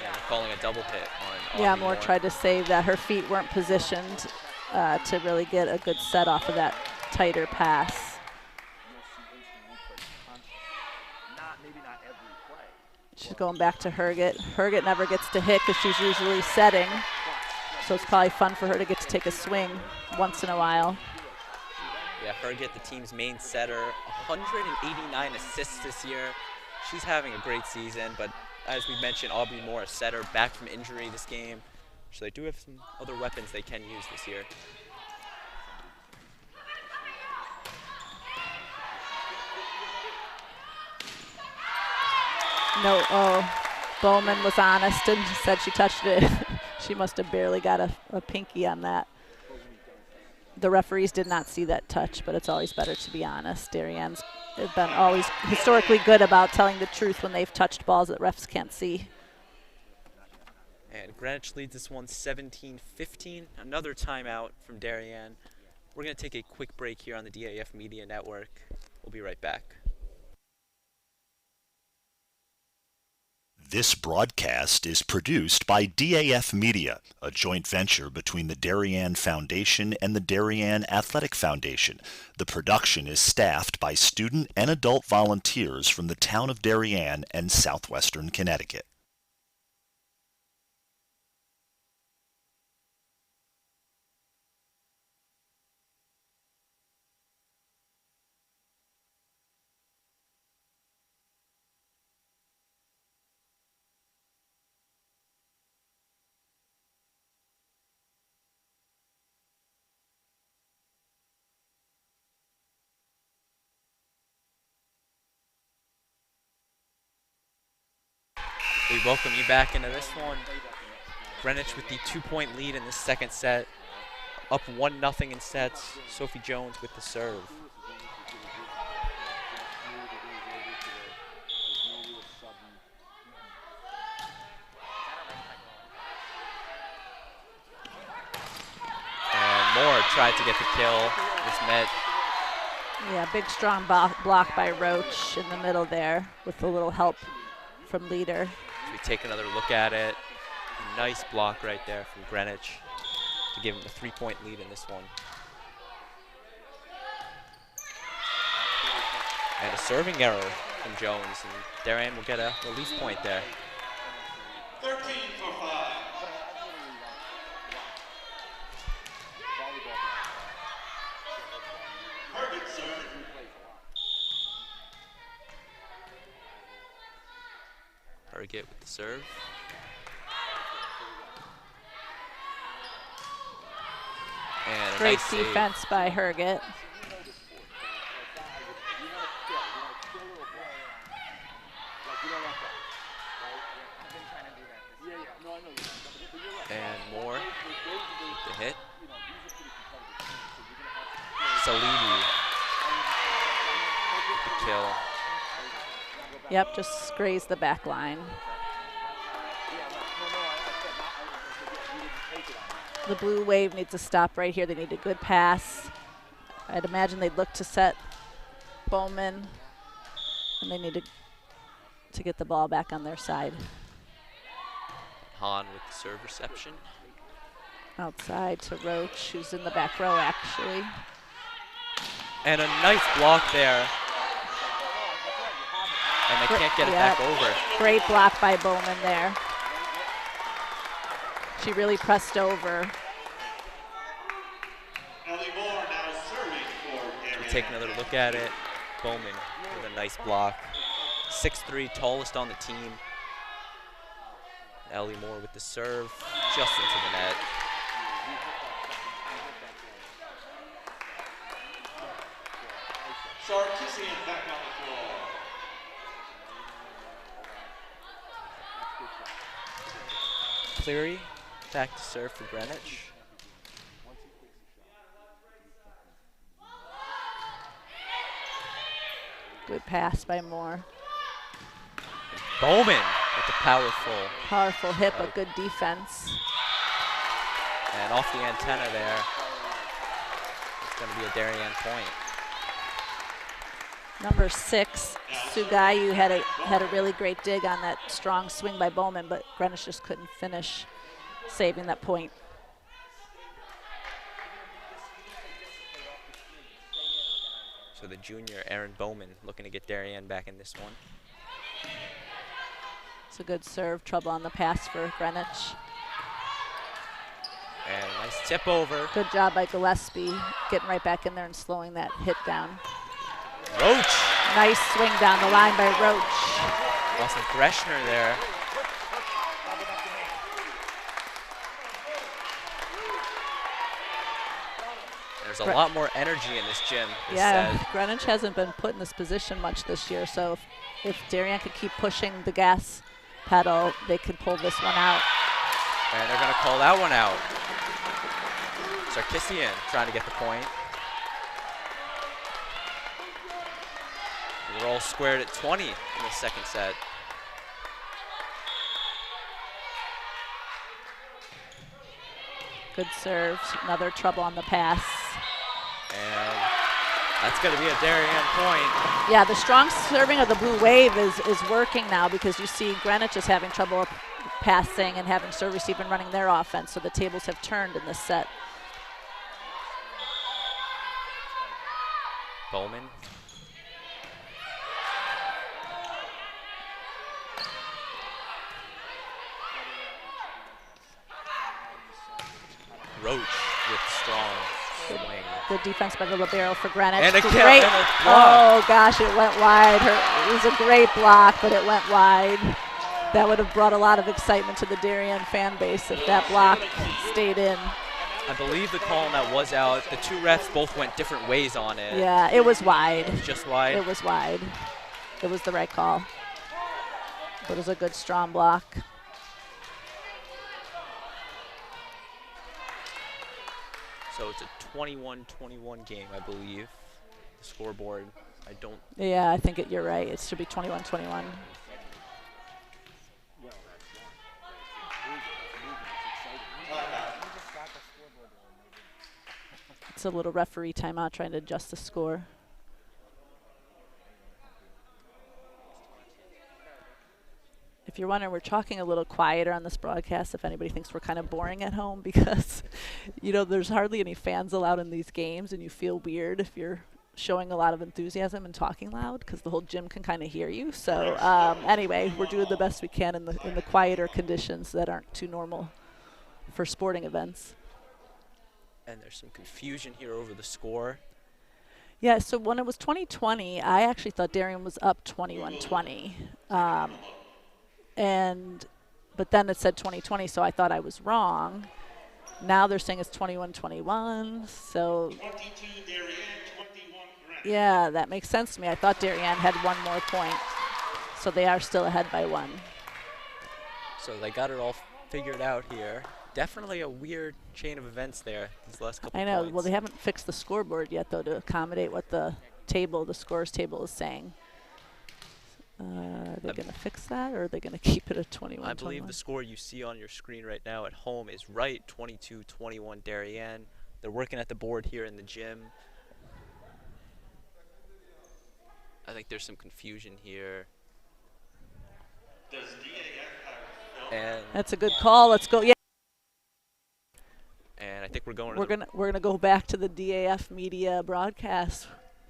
Yeah, they're calling a double hit on Yeah, Aubrey Moore tried to save that. Her feet weren't positioned to really get a good set off of that tighter pass. You'll see instant replay constantly. Maybe not every play. She's going back to Herget. Herget never gets to hit because she's usually setting. So it's probably fun for her to get to take a swing once in a while. Yeah, Herget, the team's main setter, 189 assists this year. She's having a great season, but as we mentioned, Aubrey Moore, a setter, back from injury this game. So they do have some other weapons they can use this year. No, oh, Bowman was honest and said she touched it. She must have barely got a pinky on that. The referees did not see that touch, but it's always better to be honest. Darien's been always historically good about telling the truth when they've touched balls that refs can't see. And Greenwich leads this one 17-15. Another timeout from Darien. We're going to take a quick break here on the DAF Media Network. We'll be right back. This broadcast is produced by DAF Media, a joint venture between the Darien Foundation and the Darien Athletic Foundation. The production is staffed by student and adult volunteers from the town of Darien and southwestern Connecticut. We welcome you back into this one. Greenwich with the 2-point lead in the second set. Up 1-0 in sets. Sophie Jones with the serve. And Moore tried to get the kill. It's met. Yeah, big strong block by Roach in the middle there with a little help from leader. We take another look at it. A nice block right there from Greenwich to give him a 3-point lead in this one. And a serving error from Jones, and Darien will get a release point there. 13 for 5. Perfect serve. Herget with the serve. And a Great nice save. defense by Herget. And Moore with the hit. Salibi. The kill. Yep, just grazed the back line. The Blue Wave needs to stop right here. They need a good pass. I'd imagine they'd look to set Bowman, and they need to get the ball back on their side. Hahn with the serve reception. Outside to Roach, who's in the back row actually. And a nice block there. And they can't get it back over. Great block by Bowman there. She really pressed over. Ellie Moore now serving for Darien. Take another look at it. Bowman with a nice block. 6'3", tallest on the team. Ellie Moore with the serve, just into the net. Sarkisian back on the floor. Cleary back to serve for Greenwich. Good pass by Moore. Bowman with the Powerful hit, but good defense. and off the antenna there. It's going to be a Darien point. Number 6, Sugayu had a really great dig on that strong swing by Bowman, but Greenwich just couldn't finish saving that point. So the junior, Aaron Bowman, looking to get Darien back in this one. It's a good serve. Trouble on the pass for Greenwich. And nice tip over. Good job by Gillespie, getting right back in there and slowing that hit down. Roach. Nice swing down the line by Roach. Lost Greshner there. There's a lot more energy in this gym. This Yeah, set. Greenwich hasn't been put in this position much this year, so if Darien could keep pushing the gas pedal, they could pull this one out. And they're going to call that one out. Sarkisian trying to get the point. We're all squared at 20 in the second set. Good serves, another trouble on the pass. And that's going to be a Darien point. Yeah, the strong serving of the Blue Wave is working now, because you see Greenwich is having trouble passing and having service even running their offense, so the tables have turned in this set. Bowman. Roach with strong swing. Good defense by the libero for Greenwich. And a Great. and a block. Oh gosh, it went wide. It was a great block, but it went wide. That would have brought a lot of excitement to the Darien fan base if that block stayed in. I believe the call on that was out. The two refs both went different ways on it. Yeah, it was wide. It was just wide. It was wide. It was the right call. But it was a good strong block. So it's a 21-21 game, I believe. The scoreboard, I don't. Yeah, I think you're right. It should be 21-21. It's a little referee timeout trying to adjust the score. If you're wondering, we're talking a little quieter on this broadcast if anybody thinks we're kind of boring at home, because, you know, there's hardly any fans allowed in these games, and you feel weird if you're showing a lot of enthusiasm and talking loud, because the whole gym can kind of hear you. So anyway, we're doing the best we can in the quieter conditions that aren't too normal for sporting events. And there's some confusion here over the score. Yeah, so when it was 2020, I actually thought Darien was up 21-20. But then it said 2020, so I thought I was wrong. Now they're saying it's 21-21, so 22 Darien, 21 Greenwich. yeah, that makes sense to me. I thought Darien had one more point, so they are still ahead by one. So they got it all figured out here. Definitely a weird chain of events there these last couple I know. points. Well, they haven't fixed the scoreboard yet, though, to accommodate what the scores table is saying. Are they going to fix that, or are they going to keep it at 21-21? I believe the score you see on your screen right now at home is right, 22-21 Darien. They're working at the board here in the gym. I think there's some confusion here. Does DAF have film? And That's a good call. Let's go. Yeah, and I think we're going to we're gonna go back to the DAF Media broadcast,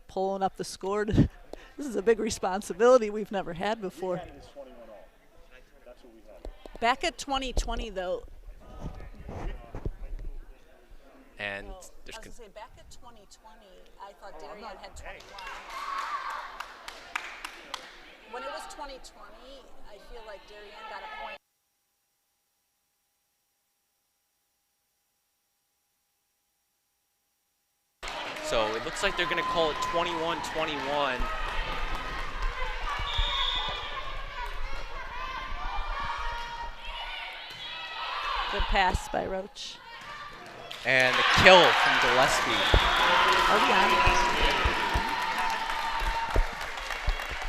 pulling up the score. This is a big responsibility we've never had before. It is 21 all. That's what we had. Back at 2020, though. and Well, there's I was going to say, back at 2020, I thought Darien had 21. When it was 2020, I feel like Darien got a point. so it looks like they're going to call it 21-21. Good pass by Roach. And the kill from Gillespie.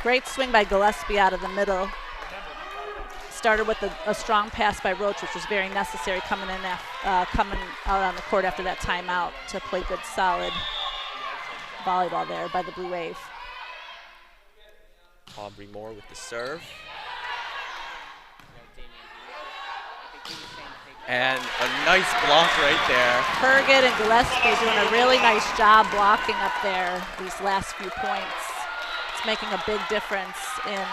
Great swing by Gillespie out of the middle. Started with a strong pass by Roach, which was very necessary coming out on the court after that timeout to play good, solid volleyball there by the Blue Wave. Aubrey Moore with the serve. I think he was saying take And a nice block right there. Herget and Gillespie doing a really nice job blocking up there these last few points. It's making a big difference in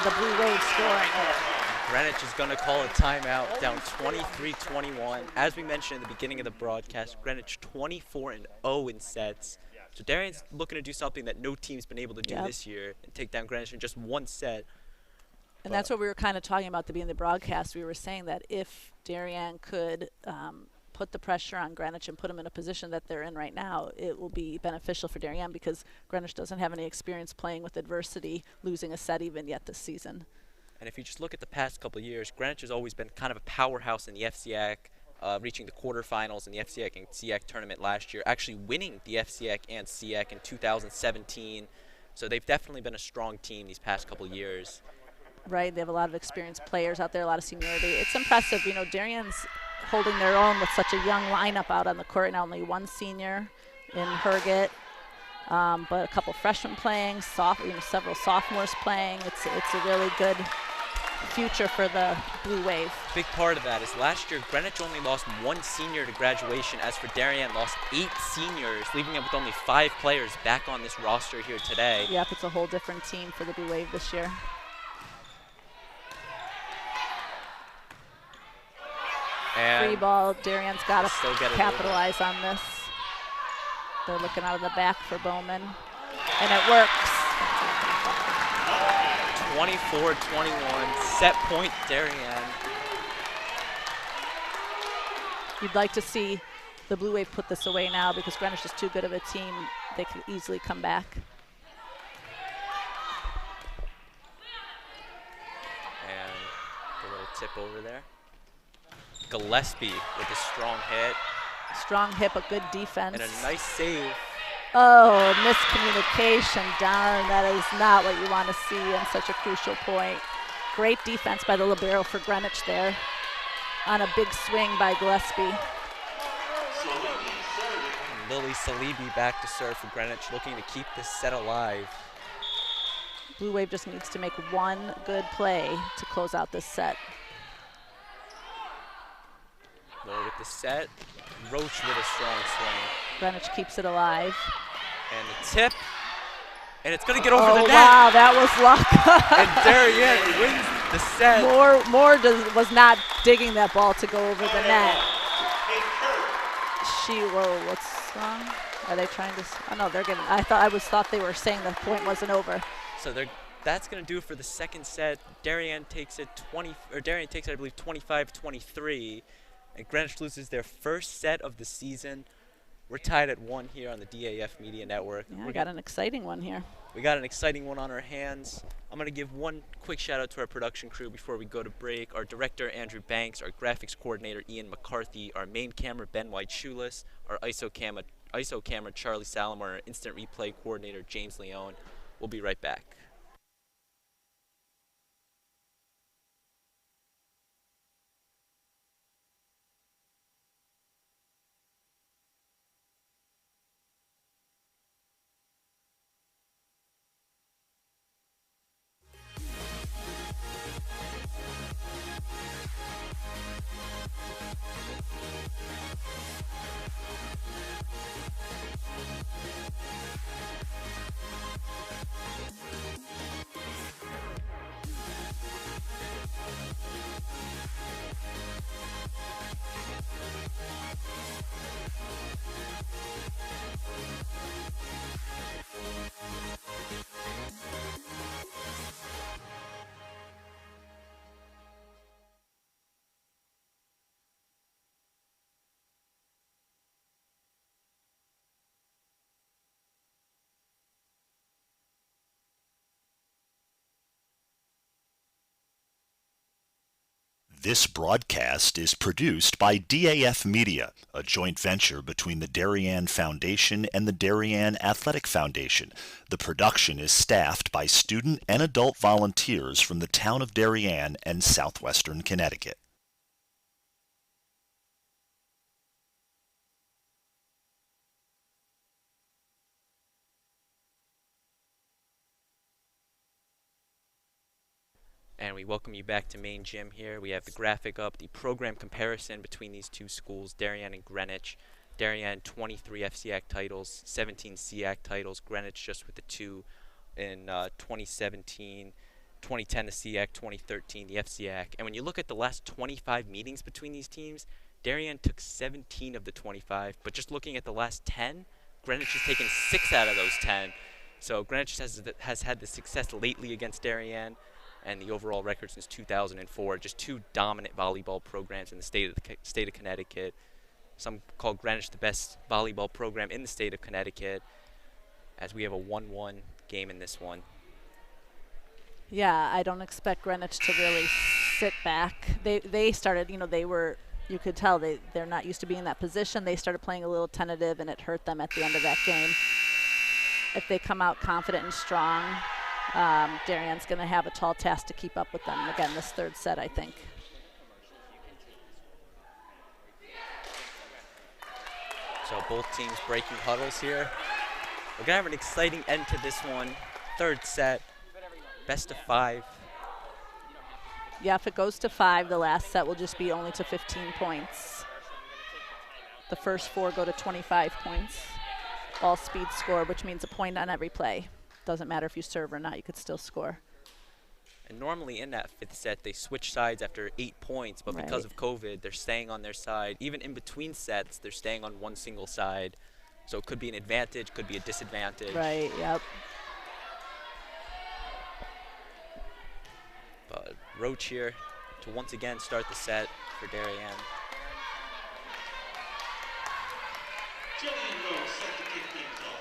the Blue Wave scoring. Greenwich is going to call a timeout, down 23-21. As we mentioned at the beginning of the broadcast, Greenwich 24-0 in sets. So Darien's looking to do something that no team's been able to do this year and take down Greenwich in just one set. And that's what we were kind of talking about at the beginning of the broadcast. We were saying that if Darien could put the pressure on Greenwich and put them in a position that they're in right now, it will be beneficial for Darien because Greenwich doesn't have any experience playing with adversity, losing a set even yet this season. And if you just look at the past couple of years, Greenwich has always been kind of a powerhouse in the FCIAC, reaching the quarterfinals in the FCIAC and CIAC tournament last year, actually winning the FCIAC and CIAC in 2017. So they've definitely been a strong team these past couple of years. Right, they have a lot of experienced players out there, a lot of seniority. It's impressive. You know, Darien's holding their own with such a young lineup out on the court. Not only one senior in Herget, but a couple freshmen playing, several sophomores playing. It's a really good future for the Blue Wave. Big part of that is last year Greenwich only lost one senior to graduation, as for Darien lost 8 seniors, leaving them with only 5 players back on this roster here today. Yep, it's a whole different team for the Blue Wave this year. And free ball, Darien's got to still get it capitalize on this. They're looking out of the back for Bowman, and it works. 24-21, set point Darien. You'd like to see the Blue Wave put this away now because Greenwich is too good of a team. They could easily come back. And a little tip over there. Gillespie with a strong hit. Strong hit, but good defense. And a nice save. Oh, miscommunication. Darn, that is not what you want to see in such a crucial point. Great defense by the libero for Greenwich there on a big swing by Gillespie. And Lily Salibi back to serve for Greenwich, looking to keep this set alive. Blue Wave just needs to make one good play to close out this set. Lower with the set. Roach with a strong swing. Greenwich keeps it alive. And the tip. And it's going to get over the net. Wow, that was luck. And Darien wins the set. Moore was not digging that ball to go over the net. What's wrong? Are they trying to? Oh no, they're getting. I thought they were saying the point wasn't over. So that's going to do it for the second set. Darien takes it I believe 25-23. And Greenwich loses their first set of the season. We're tied at 1 here on the DAF Media Network. Yeah, we got an exciting one here. We got an exciting one on our hands. I'm going to give one quick shout out to our production crew before we go to break. Our director, Andrew Banks, our graphics coordinator, Ian McCarthy, our main camera, Ben White-Shoeless, our ISO camera, Charlie Salomar, our instant replay coordinator, James Leone. We'll be right back. This broadcast is produced by DAF Media, a joint venture between the Darien Foundation and the Darien Athletic Foundation. The production is staffed by student and adult volunteers from the town of Darien and southwestern Connecticut. And And we welcome you back to Main Gym here. We have the graphic up, the program comparison between these two schools, Darien and Greenwich. Darien, 23 FCIAC titles, 17 CIAC titles. Greenwich just with the 2 in 2017, 2010 the CIAC, 2013 the FCIAC. And when you look at the last 25 meetings between these teams, Darien took 17 of the 25. But just looking at the last 10, Greenwich has taken 6 out of those 10. So Greenwich has had the success lately against Darien, and the overall record since 2004. Just 2 dominant volleyball programs in the state of Connecticut. Some call Greenwich the best volleyball program in the state of Connecticut, as we have a 1-1 game in this one. Yeah, I don't expect Greenwich to really sit back. They started, you could tell they're not used to being in that position. They started playing a little tentative, and it hurt them at the end of that game. If they come out confident and strong, Darien's going to have a tall task to keep up with them again this third set, I think. So both teams breaking huddles here. We're going to have an exciting end to this one. Third set, best of 5. Yeah, if it goes to 5, the last set will just be only to 15 points. The first 4 go to 25 points. All speed score, which means a point on every play. Doesn't matter if you serve or not, you could still score. And normally in that 5th set, they switch sides after 8 points, but because of COVID, they're staying on their side. Even in between sets, they're staying on one single side. So it could be an advantage, could be a disadvantage. Right, yep. But Roach here to once again start the set for Darien. Jillian Rose set to kick things off.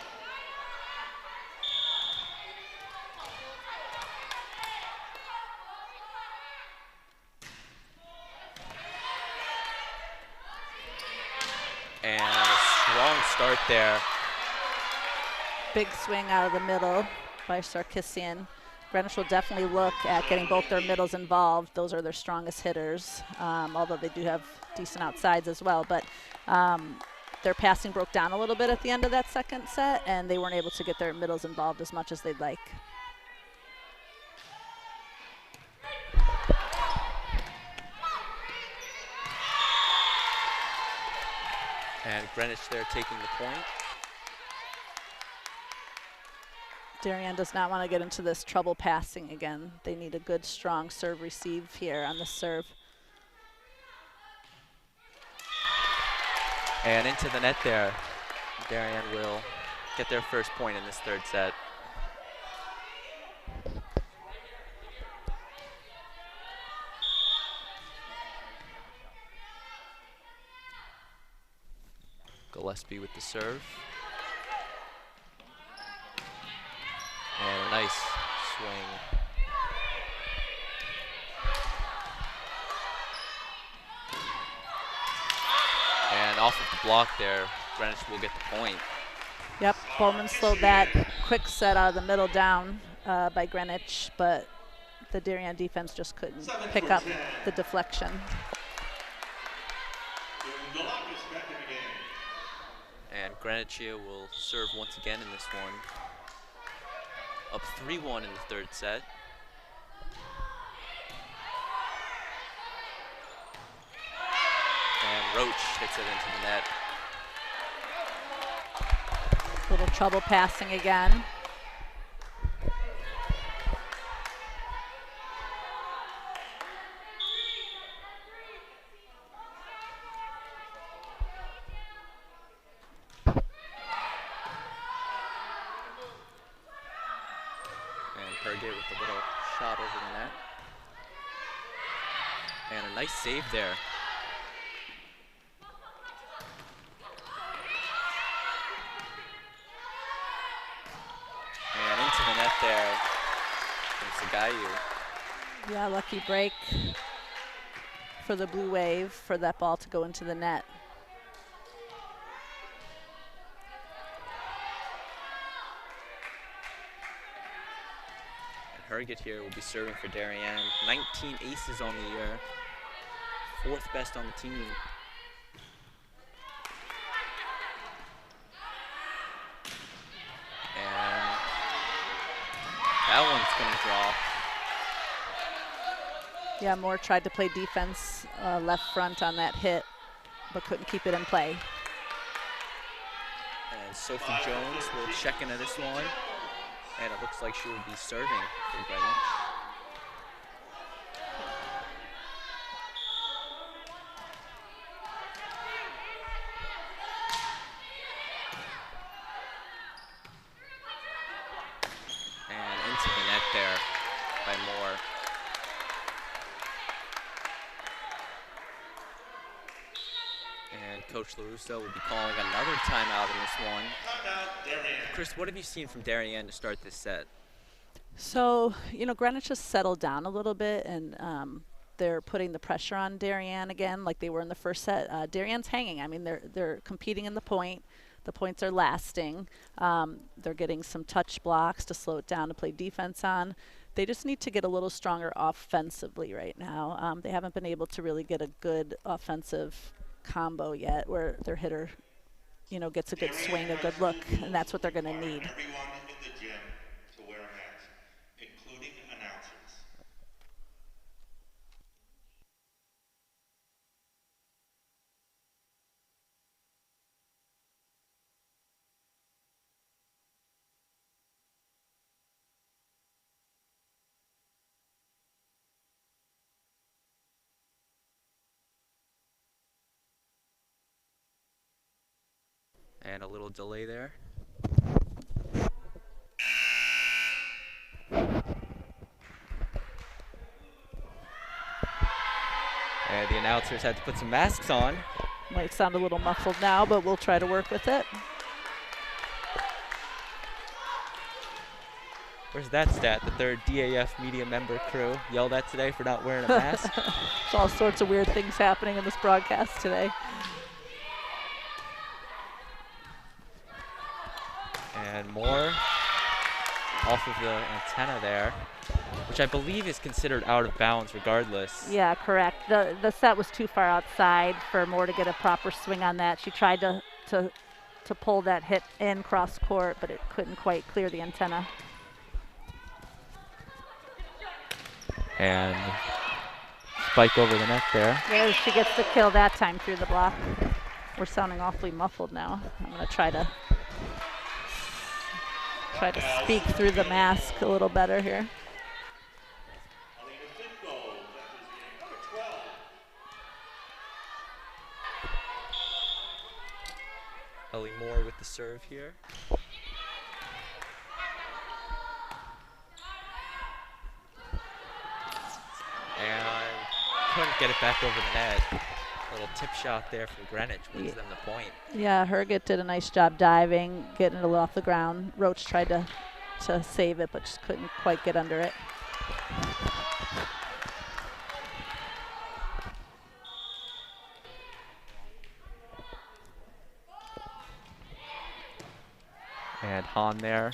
And a strong start there. Big swing out of the middle by Sarkisian. Greenwich will definitely look at getting both their middles involved. Those are their strongest hitters, although they do have decent outsides as well. But their passing broke down a little bit at the end of that second set, and they weren't able to get their middles involved as much as they'd like. And Greenwich there taking the point. Darien does not want to get into this trouble passing again. They need a good, strong serve receive here on the serve. And into the net there. Darien will get their first point in this third set. Gillespie with the serve. And a nice swing. And off of the block there, Greenwich will get the point. Yep, Bowman slowed that quick set out of the middle down by Greenwich, but the Darien defense just couldn't pick up the deflection. And Greenwich here will serve once again in this one. Up 3-1 in the third set. And Roach hits it into the net. Little trouble passing again. With a little shot over the net. And a nice save there. And into the net there from Sagayu. Yeah, lucky break for the Blue Wave for that ball to go into the net. Herget here will be serving for Darien. 19 aces on the year. 4th best on the team. And that one's going to drop. Yeah, Moore tried to play defense left front on that hit, but couldn't keep it in play. And Sophie Jones will check into this one. And it looks like she will be serving for Greenwich. And into the net there by Moore. And Coach LaRusso will be calling another timeout in this one. Timeout, Darien. Chris, what have you seen from Darien to start this set? So, you know, Greenwich has settled down a little bit, and they're putting the pressure on Darien again like they were in the first set. Darien's hanging. I mean, they're competing in the point. The points are lasting. They're getting some touch blocks to slow it down to play defense on. They just need to get a little stronger offensively right now. They haven't been able to really get a good offensive combo yet where their hitter, you know, gets a good swing, a good look, and that's what they're going to need. Everyone in the gym to wear a mask, including announcers. And a little delay there. And the announcers had to put some masks on. Might sound a little muffled now, but we'll try to work with it. Where's that stat? The third DAF Media member crew yelled at today for not wearing a mask. There's all sorts of weird things happening in this broadcast today. And Moore off of the antenna there, which I believe is considered out of bounds regardless. Yeah, correct. The set was too far outside for Moore to get a proper swing on that. She tried to pull that hit in cross court, but it couldn't quite clear the antenna. And spike over the net there. There she gets the kill that time through the block. We're sounding awfully muffled now. I'm going to try to speak through the mask a little better here. Ellie Moore with the serve here. And couldn't get it back over the net. A little tip shot there from Greenwich wins them the point. Yeah, Herget did a nice job diving, getting it a little off the ground. Roach tried to save it, but just couldn't quite get under it. And Hahn there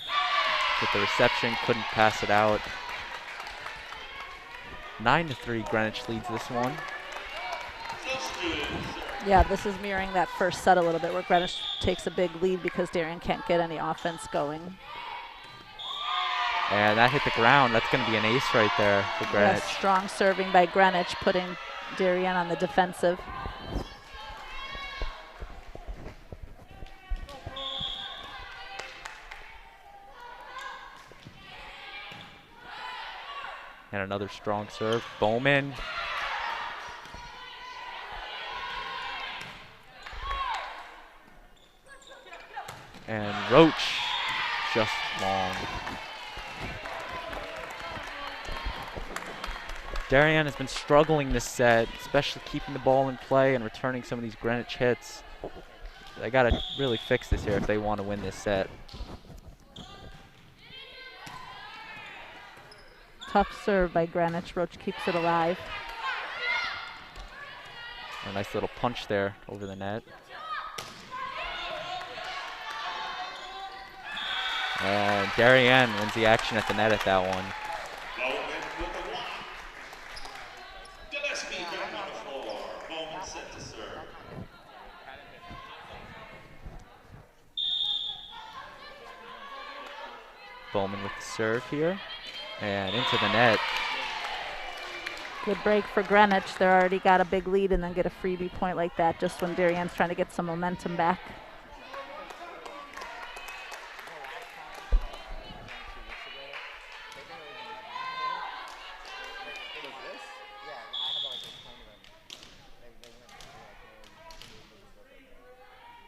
with the reception, couldn't pass it out. 9-3, Greenwich leads this one. Yeah, this is mirroring that first set a little bit where Greenwich takes a big lead because Darien can't get any offense going. And that hit the ground. That's going to be an ace right there for Greenwich. Yes, strong serving by Greenwich, putting Darien on the defensive. And another strong serve. Bowman. And Roach just long. Darien has been struggling this set, especially keeping the ball in play and returning some of these Greenwich hits. They got to really fix this here if they want to win this set. Tough serve by Greenwich. Roach keeps it alive. A nice little punch there over the net. And Darien wins the action at the net at that one. Bowman with the one. Gillespie back on the floor. Bowman set to serve. Bowman with the serve here. And into the net. Good break for Greenwich. They're already got a big lead and then get a freebie point like that just when Darien's trying to get some momentum back.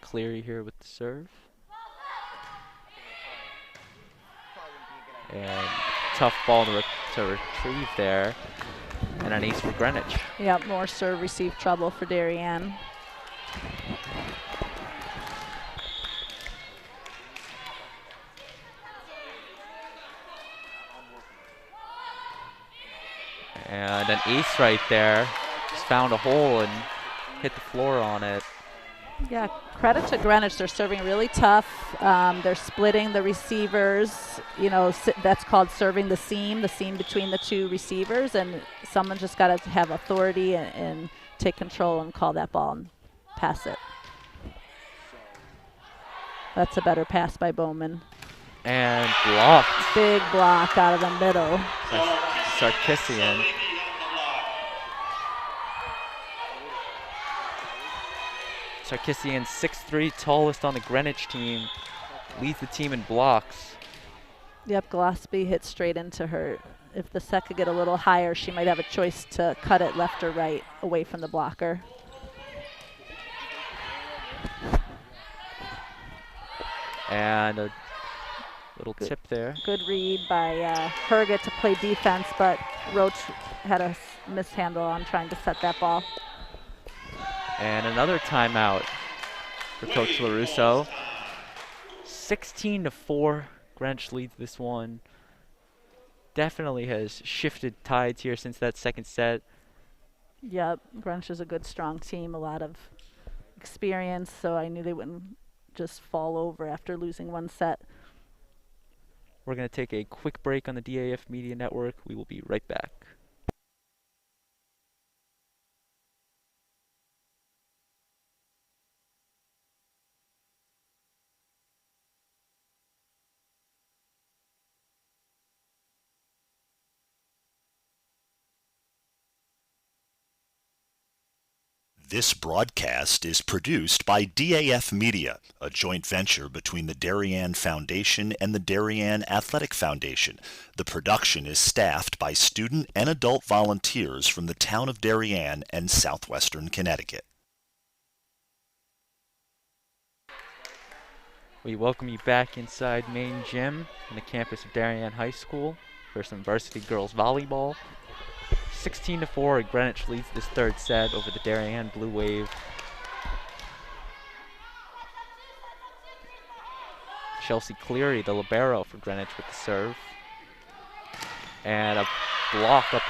Cleary here with the serve. And tough ball to retrieve there. And an ace for Greenwich. Yep, more serve receive trouble for Darien. And an ace right there. Just found a hole and hit the floor on it. Yeah, credit to Greenwich. They're serving really tough. They're splitting the receivers. You know, that's called serving the seam between the two receivers. And someone just got to have authority and take control and call that ball and pass it. That's a better pass by Bowman. And blocked. Big block out of the middle. Sarkisian. Sarkisian, 6'3", tallest on the Greenwich team, leads the team in blocks. Yep, Gillespie hit straight into her. If the set could get a little higher, she might have a choice to cut it left or right away from the blocker. And a little tip there. Good read by Herget to play defense, but Roach had a mishandle on trying to set that ball. And another timeout for Coach LaRusso. 16-4, Greenwich leads this one. Definitely has shifted tides here since that second set. Yep, Greenwich is a good, strong team, a lot of experience, so I knew they wouldn't just fall over after losing one set. We're going to take a quick break on the DAF Media Network. We will be right back. This broadcast is produced by DAF Media, a joint venture between the Darien Foundation and the Darien Athletic Foundation. The production is staffed by student and adult volunteers from the town of Darien and southwestern Connecticut. We welcome you back inside main gym on the campus of Darien High School for some varsity girls volleyball. 16-4, Greenwich leads this third set over the Darien Blue Wave. Chelsea Cleary, the libero for Greenwich with the serve. And a block up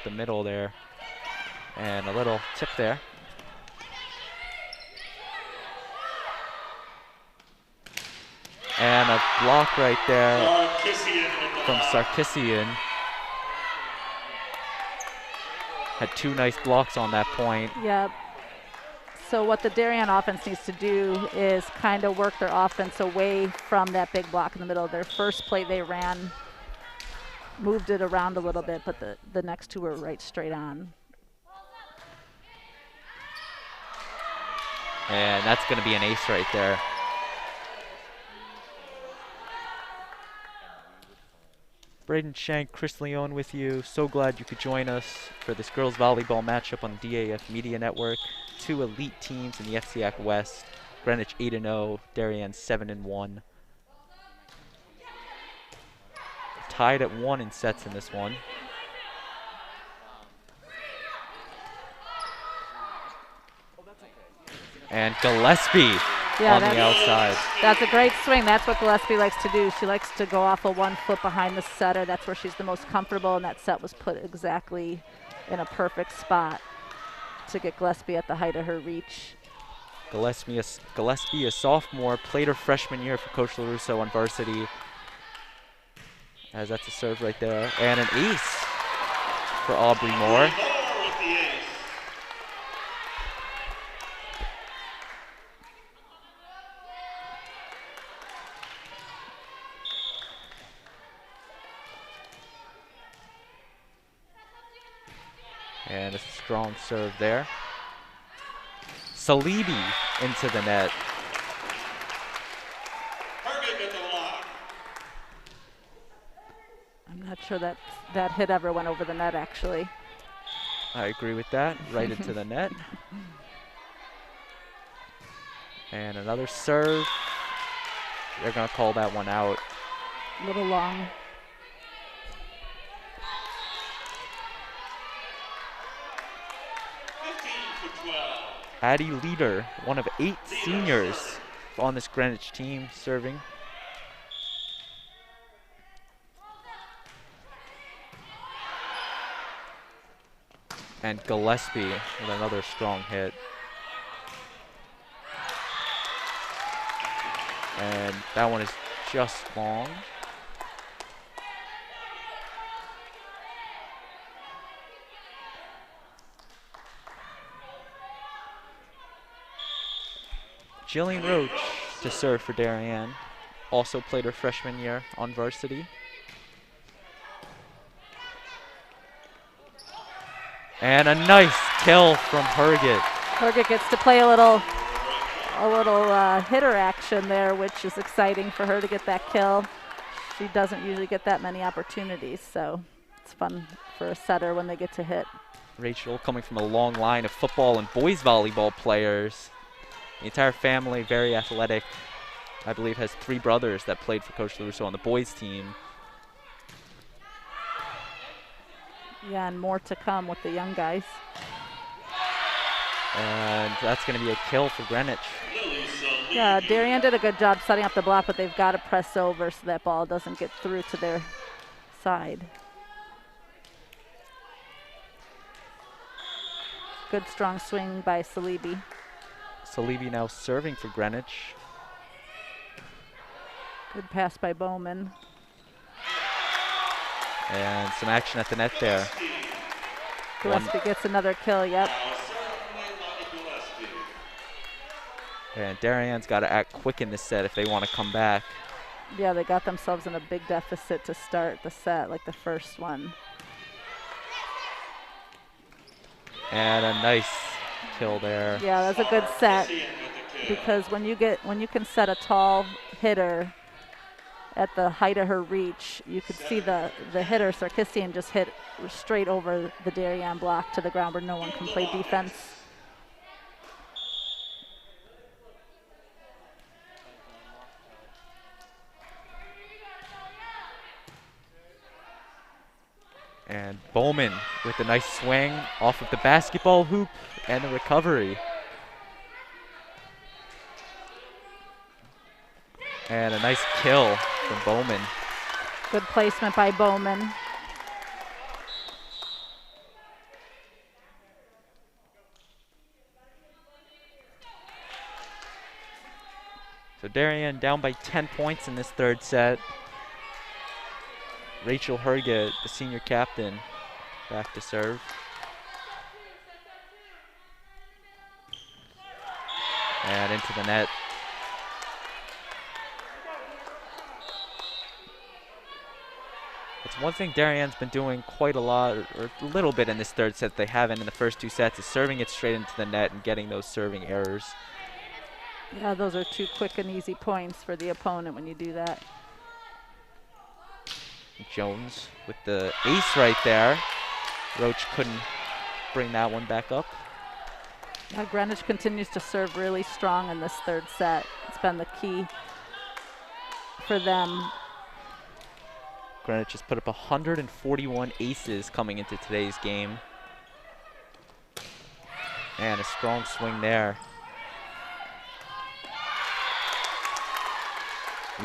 the middle there. And a little tip there. And a block right there from Sarkisian. Had two nice blocks on that point. Yep. So what the Darien offense needs to do is kind of work their offense away from that big block in the middle. Their first play they ran, moved it around a little bit, but the next two were right straight on. And that's going to be an ace right there. Braden Shank, Chris Leone with you. So glad you could join us for this girls volleyball matchup on the DAF Media Network. Two elite teams in the FCIAC West. Greenwich 8-0, Darien 7-1. Tied at 1 in sets in this one. And Gillespie on the outside. That's a great swing. That's what Gillespie likes to do. She likes to go off of 1 foot behind the setter. That's where she's the most comfortable, and that set was put exactly in a perfect spot to get Gillespie at the height of her reach. Gillespie, a sophomore, played her freshman year for Coach LaRusso on Varsity. As that's a serve right there. And an ace for Aubrey Moore. And a strong serve there. Salibi into the net. Herget at the line. I'm not sure that that hit ever went over the net, actually. I agree with that. Right into the net. And another serve. They're going to call that one out. A little long. Addie Leader, one of 8 seniors on this Greenwich team, serving. And Gillespie with another strong hit. And that one is just long. Jillian Roach to serve for Darien. Also played her freshman year on varsity. And a nice kill from Herget. Herget gets to play a little hitter action there, which is exciting for her to get that kill. She doesn't usually get that many opportunities, so it's fun for a setter when they get to hit. Rachel coming from a long line of football and boys volleyball players. The entire family, very athletic. I believe has 3 brothers that played for Coach LaRusso on the boys team. Yeah, and more to come with the young guys. And that's going to be a kill for Greenwich. Yeah, Darien did a good job setting up the block, but they've got to press over so that ball doesn't get through to their side. Good strong swing by Salibi. Salibi now serving for Greenwich. Good pass by Bowman. And some action at the net there. Gillespie gets another kill, yep. And Darien's got to act quick in this set if they want to come back. Yeah, they got themselves in a big deficit to start the set, like the first one. And a nice kill there. Yeah, that's a good set, because when you can set a tall hitter at the height of her reach, you could see the hitter, Sarkisian, just hit straight over the Darien block to the ground where no one can play defense. And Bowman with a nice swing off of the basketball hoop and the recovery. And a nice kill from Bowman. Good placement by Bowman. So Darien down by 10 points in this third set. Rachel Herget, the senior captain, back to serve. And into the net. It's one thing Darien's been doing quite a lot, or a little bit in this third set they haven't in the first 2 sets, is serving it straight into the net and getting those serving errors. Yeah, those are 2 quick and easy points for the opponent when you do that. Jones with the ace right there. Roach couldn't bring that one back up. Yeah, Greenwich continues to serve really strong in this third set. It's been the key for them. Greenwich has put up 141 aces coming into today's game. And a strong swing there.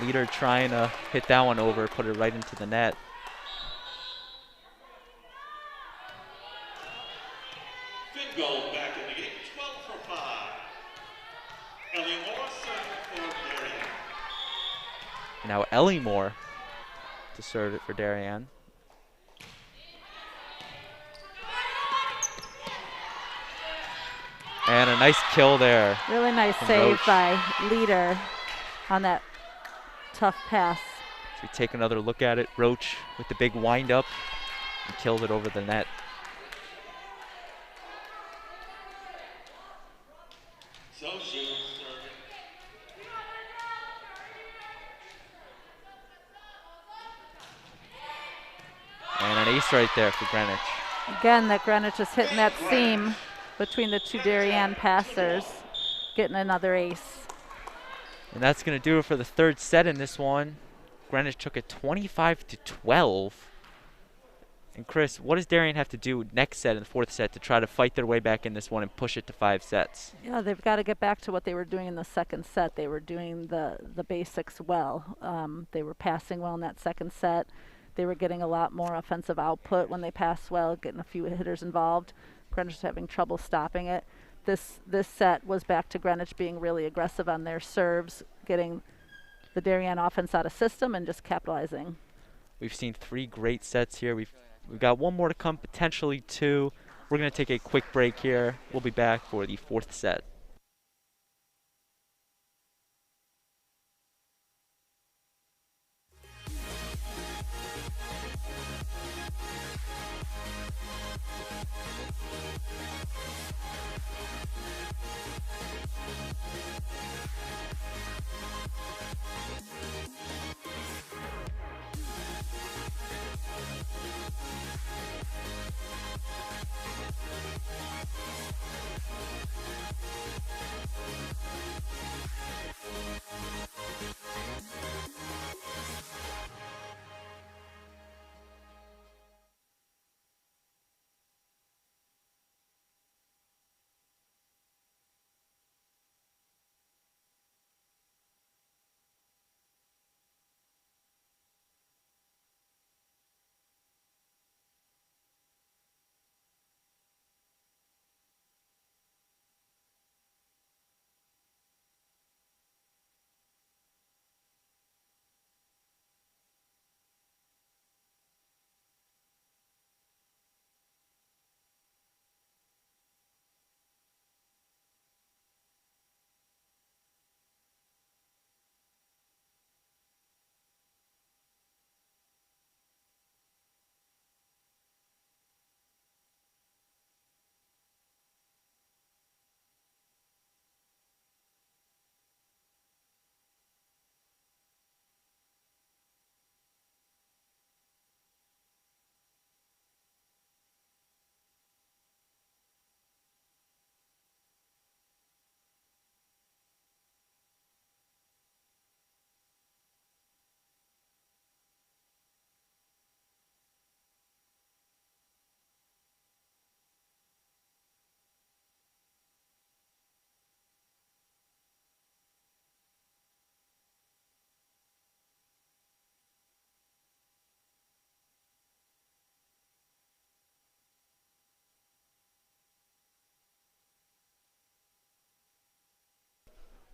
Leader trying to hit that one over, put it right into the net. Fifth goal back in the game, 12 for 5. Ellie Moore serving for Darien. Now Ellie Moore to serve it for Darien. And a nice kill there. Really nice from save Roach. by Leader on that tough pass. So we take another look at it. Roach with the big wind up and kills it over the net. So shoot, serving. And an ace right there for Greenwich. Again, that Greenwich is hitting that seam between the two Darien passers, getting another ace. And that's going to do it for the third set in this one. Greenwich took it 25-12. And Chris, what does Darien have to do next set in the fourth set to try to fight their way back in this one and push it to 5 sets? Yeah, they've got to get back to what they were doing in the second set. They were doing the basics well. They were passing well in that second set. They were getting a lot more offensive output when they passed well, getting a few hitters involved. Greenwich was having trouble stopping it. This set was back to Greenwich being really aggressive on their serves, getting the Darien offense out of system and just capitalizing. We've seen 3 great sets here. We've got one more to come, potentially 2. We're going to take a quick break here. We'll be back for the fourth set.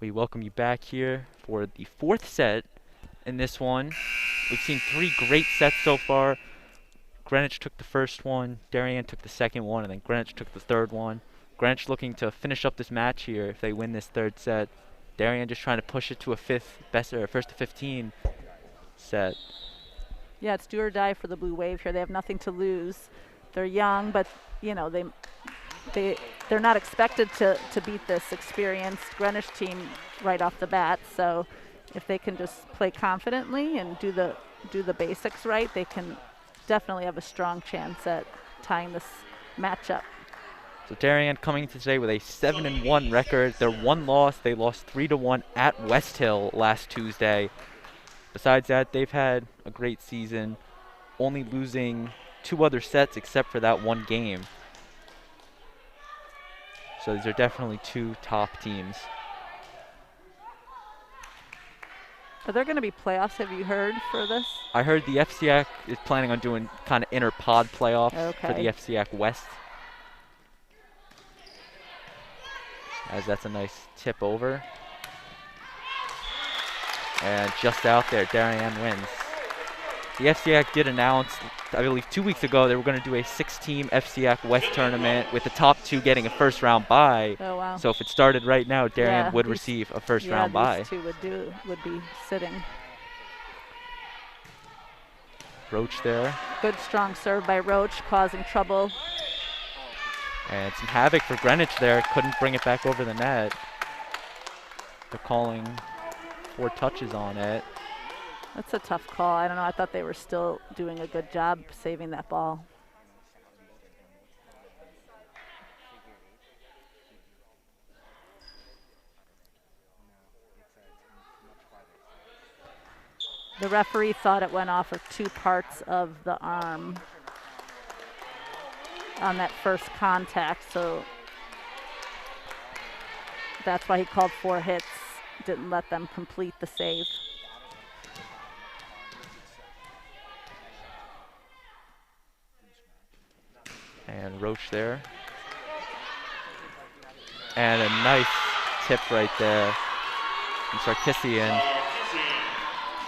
We welcome you back here for the fourth set in this one. We've seen 3 great sets so far. Greenwich took the first one, Darien took the second one, and then Greenwich took the third one. Greenwich looking to finish up this match here if they win this third set. Darien just trying to push it to a first to 15 set. Yeah, it's do or die for the Blue Wave here. They have nothing to lose. They're young, but you know they're not expected to beat this experienced Greenwich team right off the bat. So if they can just play confidently and do the basics right, they can definitely have a strong chance at tying this matchup. So Darien coming today with a 7-1 record. Their one loss, they lost 3-1 at West Hill last Tuesday. Besides that, they've had a great season, only losing 2 other sets except for that one game. So these are definitely 2 top teams. Are there going to be playoffs, have you heard, for this? I heard the FCIAC is planning on doing kind of inter-pod playoffs for the FCIAC West. As that's a nice tip over. And just out there, Darien wins. The FCIAC did announce, I believe 2 weeks ago, they were going to do a 6-team FCIAC West tournament with the top 2 getting a first-round bye. Oh, wow. So if it started right now, Darien would receive a first-round bye. These 2 would be sitting. Roach there. Good strong serve by Roach, causing trouble. And some havoc for Greenwich there. Couldn't bring it back over the net. They're calling 4 touches on it. That's a tough call. I don't know. I thought they were still doing a good job saving that ball. The referee thought it went off of 2 parts of the arm on that first contact, so that's why he called 4 hits, didn't let them complete the save. And Roach there. And a nice tip right there from Sarkisian.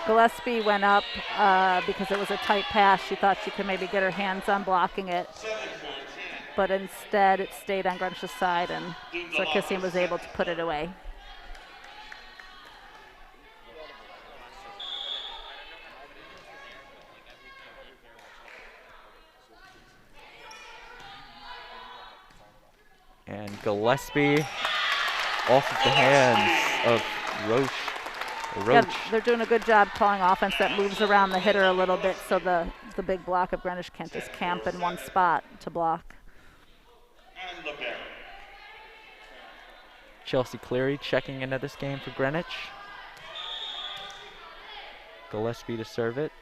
Gillespie went up because it was a tight pass. She thought she could maybe get her hands on blocking it, but instead it stayed on Greenwich's side, and Sarkisian was able to put it away. And Gillespie off of the hands of Roach. Yeah, they're doing a good job calling offense that moves around the hitter a little bit, so the big block of Greenwich can't just camp in one spot to block. Chelsea Cleary checking into this game for Greenwich. Gillespie to serve it.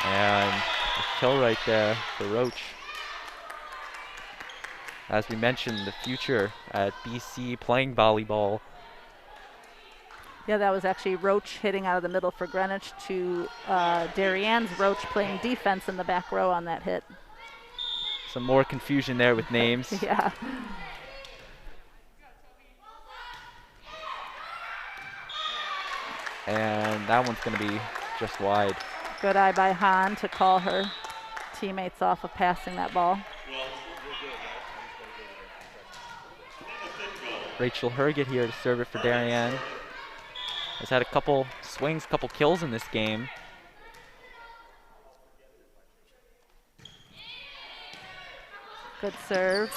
And a kill right there for Roach. As we mentioned, the future at BC playing volleyball. Yeah, that was actually Roach hitting out of the middle for Greenwich to Darienne's Roach playing defense in the back row on that hit. Some more confusion there with names. Yeah. And that one's going to be just wide. Good eye by Hahn to call her teammates off of passing that ball. Rachel Herget here to serve it for Darien. Has had a couple swings, couple kills in this game. Good serve.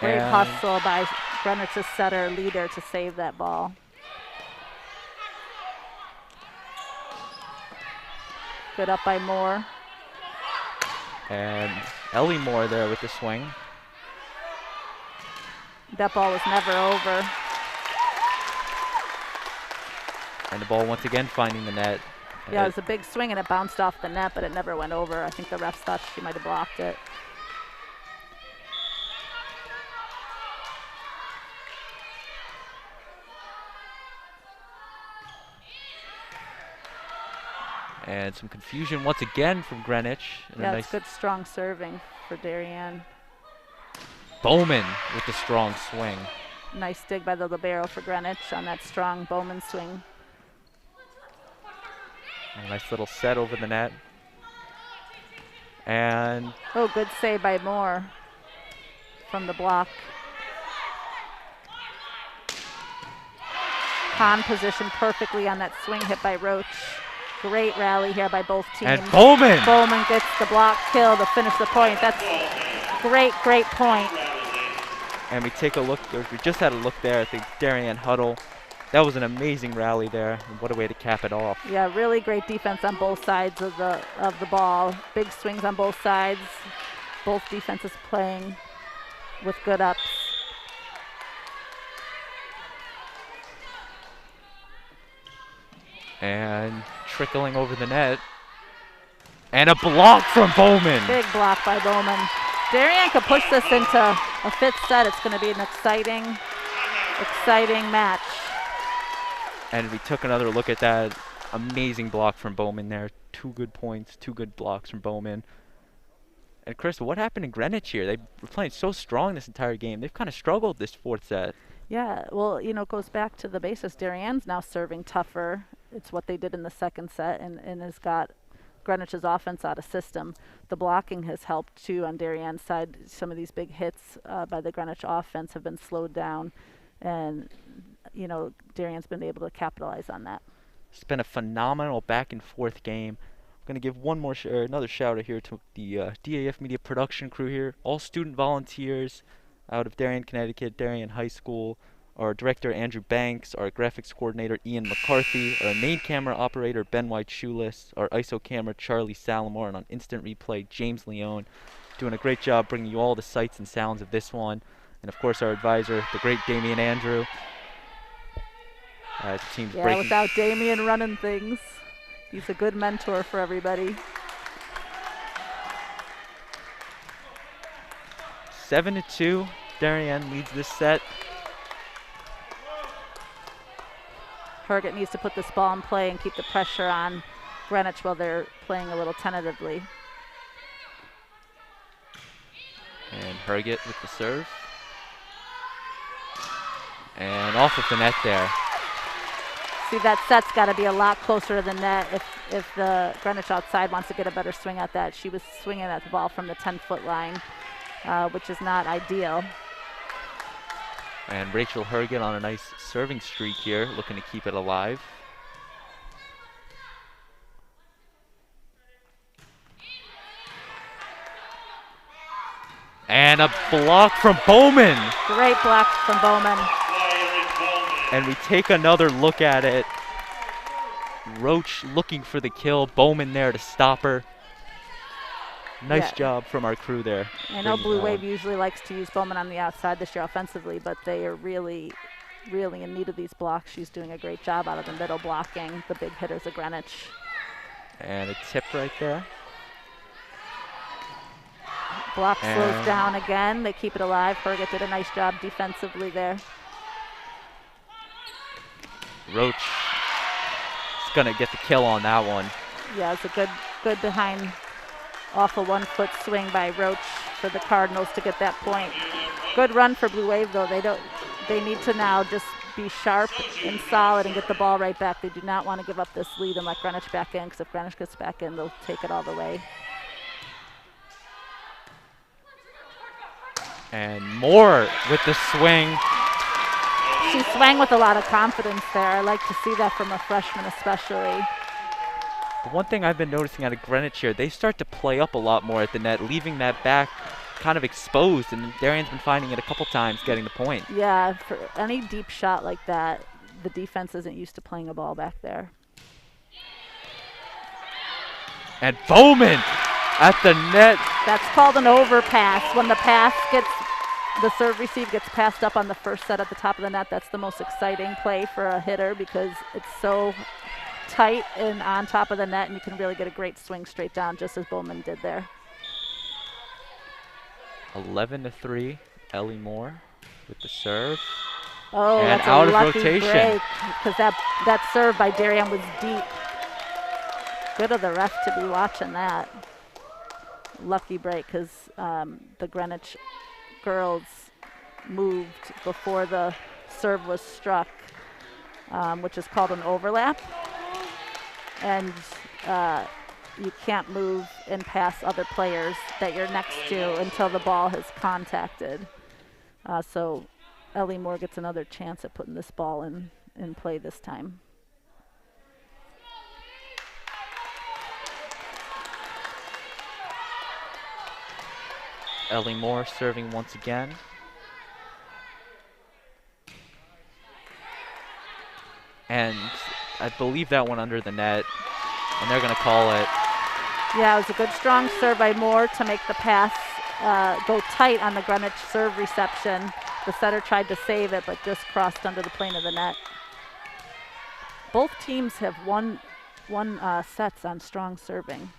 Great hustle by Greenwich's setter leader to save that ball. Good up by Moore. And Ellie Moore there with the swing. That ball was never over. And the ball once again finding the net. Yeah, it was a big swing and it bounced off the net, but it never went over. I think the refs thought she might have blocked it. And some confusion once again from Greenwich. And Yeah, a it's good strong serving for Darien. Bowman with the strong swing. Nice dig by the libero for Greenwich on that strong Bowman swing. A nice little set over the net. And oh, good save by Moore from the block. Hahn positioned perfectly on that swing hit by Roach. Great rally here by both teams. And Bowman! Bowman gets the block kill to finish the point. That's great, great point. And we take a look, we just had a look there at the Darien huddle. That was an amazing rally there. And what a way to cap it off. Yeah, really great defense on both sides of the ball. Big swings on both sides. Both defenses playing with good ups. And trickling over the net. And a block from Bowman. Big block by Bowman. Darien could push this into a 5th set. It's going to be an exciting match. And we took another look at that amazing block from Bowman there. 2 good points, 2 good blocks from Bowman. And Chris, what happened in Greenwich here? They were playing so strong this entire game. They've kind of struggled this 4th set. Yeah, well, you know, it goes back to the basics. Darienne's now serving tougher. It's what they did in the 2nd set and has got Greenwich's offense out of system. The blocking has helped too on Darienne's side. Some of these big hits by the Greenwich offense have been slowed down, and you know, Darienne's been able to capitalize on that. It's been a phenomenal back and forth game. Going to give another shout out here to the DAF Media production crew here, all student volunteers out of Darien, Connecticut, Darien High School, our director Andrew Banks, our graphics coordinator Ian McCarthy, our main camera operator Ben White Shoeless, our ISO camera Charlie Salamore, and on instant replay James Leone, doing a great job bringing you all the sights and sounds of this one, and of course our advisor, the great Damian Andrew. The team's Yeah, breaking. without Damien running things, he's a good mentor for everybody. 7-2, Darien leads this set. Herget needs to put this ball in play and keep the pressure on Greenwich while they're playing a little tentatively. And Herget with the serve. And off of the net there. See, that set's got to be a lot closer to the net if the Greenwich outside wants to get a better swing at that. She was swinging at the ball from the 10-foot line, which is not ideal. And Rachel Herget on a nice serving streak here, looking to keep it alive. And a block from Bowman. Great block from Bowman. And we take another look at it. Roach looking for the kill. Bowman there to stop her. Nice Yeah. job from our crew there. I know Bringing Blue it Wave home. usually likes to use Bowman on the outside this year offensively, but they are really, really in need of these blocks. She's doing a great job out of the middle blocking the big hitters of Greenwich. And a tip right there. Block slows And- down again. They keep it alive. Herget did a nice job defensively there. Roach is going to get the kill on that one. Yeah, it's a good behind off a 1-foot swing by Roach for the Cardinals to get that point. Good run for Blue Wave though. They need to now just be sharp and solid and get the ball right back. They do not want to give up this lead and let Greenwich back in, because if Greenwich gets back in, they'll take it all the way. And Moore with the swing. She swung with a lot of confidence there. I like to see that from a freshman especially. The one thing I've been noticing out of Greenwich here, they start to play up a lot more at the net, leaving that back kind of exposed, and Darien's been finding it a couple times getting the point. Yeah, for any deep shot like that, the defense isn't used to playing a ball back there. And Bowman at the net. That's called an overpass. When the serve receive gets passed up on the first set at the top of the net, that's the most exciting play for a hitter because it's so tight and on top of the net, and you can really get a great swing straight down, just as Bowman did there. 11-3, Ellie Moore with the serve. Oh, And that's out a of lucky rotation. break, because that serve by Darien was deep. Good of the ref to be watching that. Lucky break, because the Greenwich girls moved before the serve was struck, which is called an overlap. And you can't move and pass other players that you're next to until the ball has contacted. So Ellie Moore gets another chance at putting this ball in play this time. Ellie Moore serving once again. And I believe that went under the net, and they're going to call it. Yeah, it was a good strong serve by Moore to make the pass go tight on the Greenwich serve reception. The setter tried to save it, but just crossed under the plane of the net. Both teams have won sets on strong serving.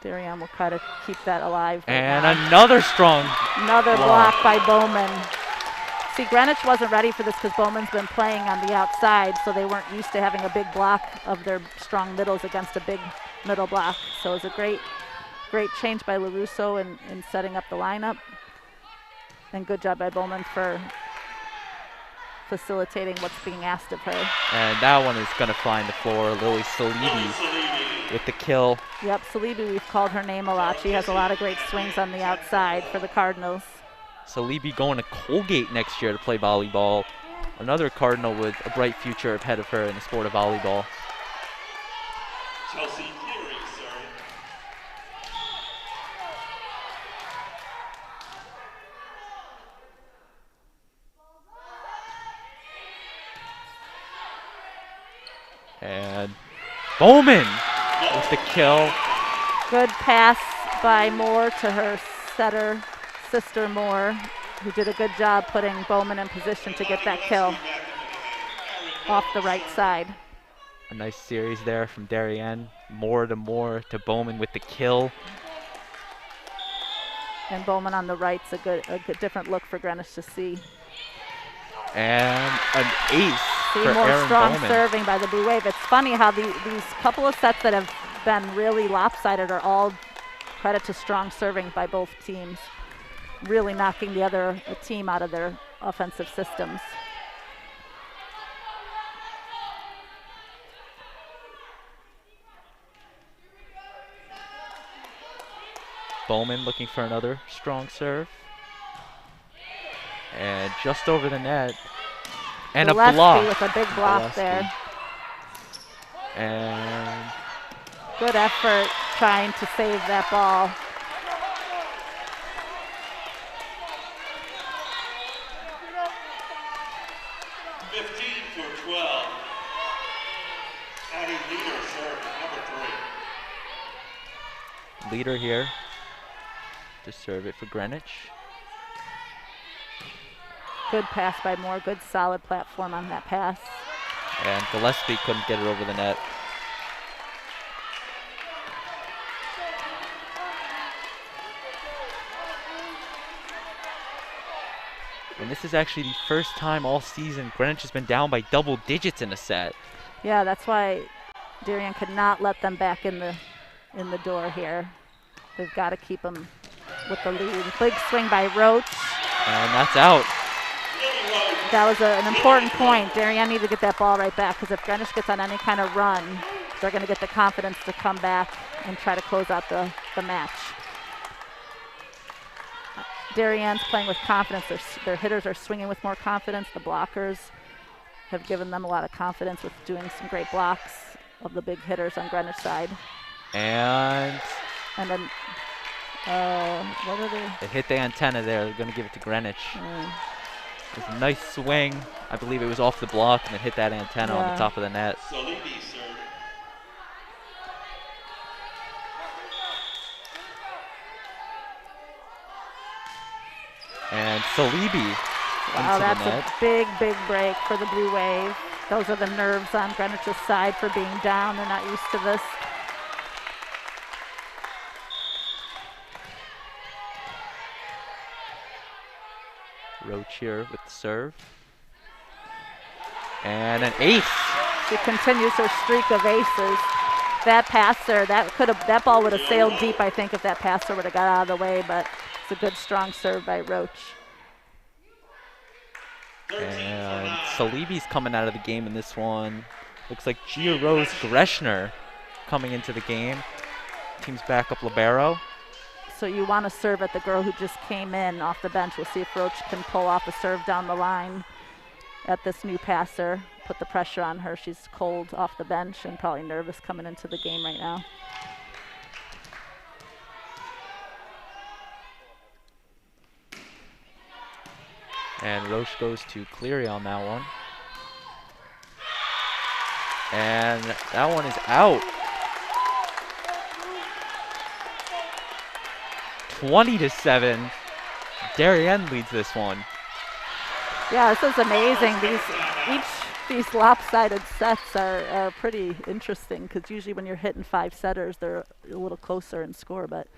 Darien will try to keep that alive. right And now. another strong. Another block. block by Bowman. See, Greenwich wasn't ready for this because Bowman's been playing on the outside, so they weren't used to having a big block of their strong middles against a big middle block. So it was a great change by LaRusso in setting up the lineup. And good job by Bowman for facilitating what's being asked of her. And that one is going to find the floor. Lily Salibi with the kill. Yep, Salibi, we've called her name a lot. She has a lot of great swings on the outside for the Cardinals. Salibi going to Colgate next year to play volleyball. Another Cardinal with a bright future ahead of her in the sport of volleyball. Chelsea Cleary serving. And Bowman with the kill. Good pass by Moore to her setter, sister Moore, who did a good job putting Bowman in position to get that kill off the right side. A nice series there from Darien. Moore to Bowman with the kill. And Bowman on the right's a good different look for Greenwich to see. And an ace See for more Aaron strong Bowman. serving by the Blue Wave. It's funny how these couple of sets that have been really lopsided are all credit to strong serving by both teams, really knocking the other team out of their offensive systems. Bowman looking for another strong serve. And just over the net. And Gillespie a block. with a big block there. And Good effort trying to save that ball. For 12. Addie Leader serving, number 3. Leader here to serve it for Greenwich. Good pass by Moore. Good solid platform on that pass. And Gillespie couldn't get it over the net. And this is actually the first time all season Greenwich has been down by double digits in a set. Yeah, that's why Darien could not let them back in the door here. They've got to keep them with the lead. Big swing by Roach. And that's out. That was an important point. Darien needed to get that ball right back, because if Greenwich gets on any kind of run, they're going to get the confidence to come back and try to close out the match. Darien's playing with confidence. Their hitters are swinging with more confidence. The blockers have given them a lot of confidence with doing some great blocks of the big hitters on Greenwich side. And then, what are they? they hit the antenna there. They're going to give it to Greenwich. It was a nice swing. I believe it was off the block and it hit that antenna on the top of the net. Solibi serving. And Salibi Wow, into that's the net. a big, big break for the Blue Wave. Those are the nerves on Greenwich's side for being down. They're not used to this. Roach here with the serve. And an ace. She continues her streak of aces. That passer, that ball would have sailed deep, I think, if that passer would have got out of the way, but it's a good strong serve by Roach. And Salibi's coming out of the game in this one. Looks like Gia Rose Greshner coming into the game. Team's backup libero. So you want to serve at the girl who just came in off the bench. We'll see if Roach can pull off a serve down the line at this new passer. Put the pressure on her. She's cold off the bench and probably nervous coming into the game right now. And Roche goes to Cleary on that one. And that one is out. 20-7. Darien leads this one. Yeah, this is amazing. These lopsided sets are pretty interesting, because usually when you're hitting five setters, they're a little closer in score. But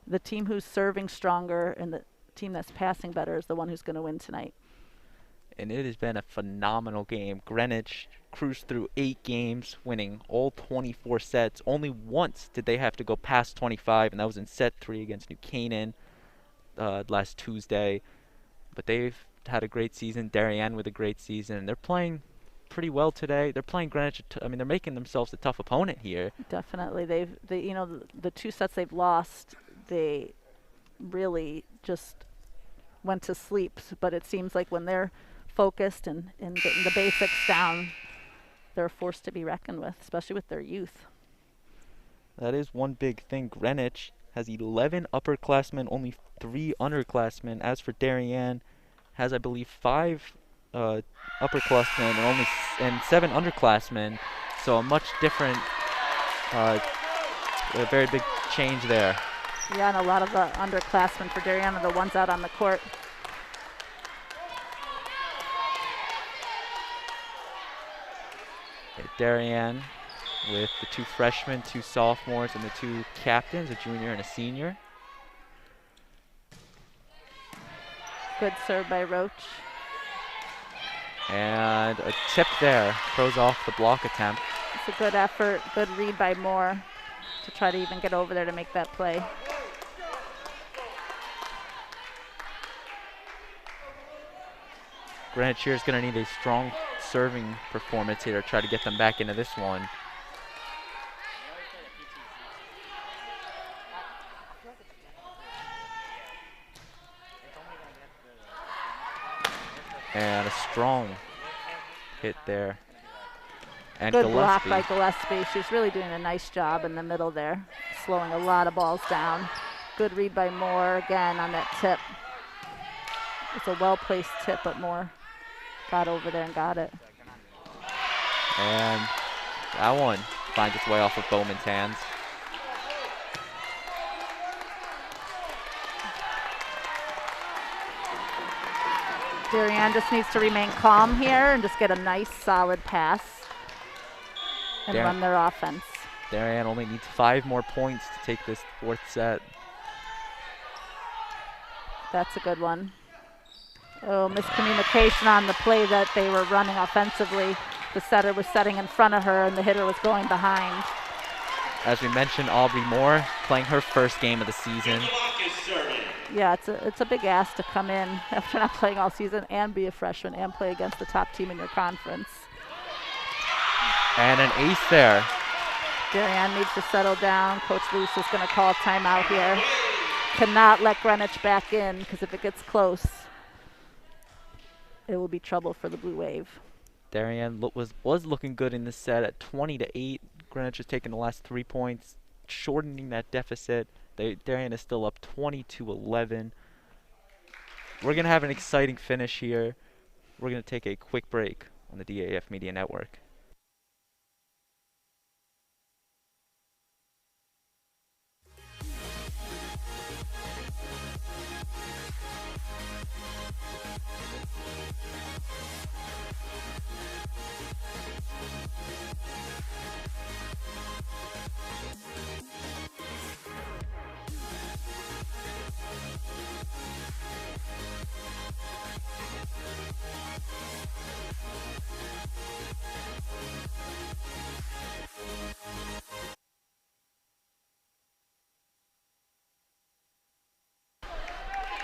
the team who's serving stronger and the team that's passing better is the one who's going to win tonight. And it has been a phenomenal game. Greenwich cruised through 8 games, winning all 24 sets. Only once did they have to go past 25, and that was in set 3 against New Canaan last Tuesday. But they've had a great season. Darien with a great season. They're playing pretty well today. They're playing Greenwich. I mean, they're making themselves a tough opponent here. Definitely, the 2 sets they've lost, they really just went to sleep. But it seems like when they're focused and getting the basics down, they're a force to be reckoned with, especially with their youth. That is one big thing. Greenwich has 11 upperclassmen, only 3 underclassmen. As for Darien, has I believe 5 upperclassmen and 7 underclassmen. So a much different, a very big change there. Yeah, and a lot of the underclassmen for Darien are the ones out on the court. Okay, Darien with the 2 freshmen, 2 sophomores, and the 2 captains, a junior and a senior. Good serve by Roach. And a tip there, throws off the block attempt. It's a good effort, good read by Moore to try to even get over there to make that play. Greenwich here is going to need a strong serving performance here to try to get them back into this one. And a strong hit there. And Good block Gillespie. by Gillespie. She's really doing a nice job in the middle there, slowing a lot of balls down. Good read by Moore again on that tip. It's a well-placed tip, but Moore got over there and got it. And that one finds its way off of Bowman's hands. Darien just needs to remain calm here and just get a nice solid pass and run their offense. Darien only needs 5 more points to take this 4th set. That's a good one. Oh, miscommunication on the play that they were running offensively. The setter was setting in front of her and the hitter was going behind. As we mentioned, Aubrey Moore playing her first game of the season. Yeah, it's a big ask to come in after not playing all season and be a freshman and play against the top team in your conference. And an ace there. Darien needs to settle down. Coach Luce is going to call a timeout here. Cannot let Greenwich back in because if it gets close, it will be trouble for the Blue Wave. Darien was looking good in this set at 20-8. Greenwich has taken the last 3 points, shortening that deficit. Darien is still up 20-11. We're going to have an exciting finish here. We're going to take a quick break on the DAF Media Network.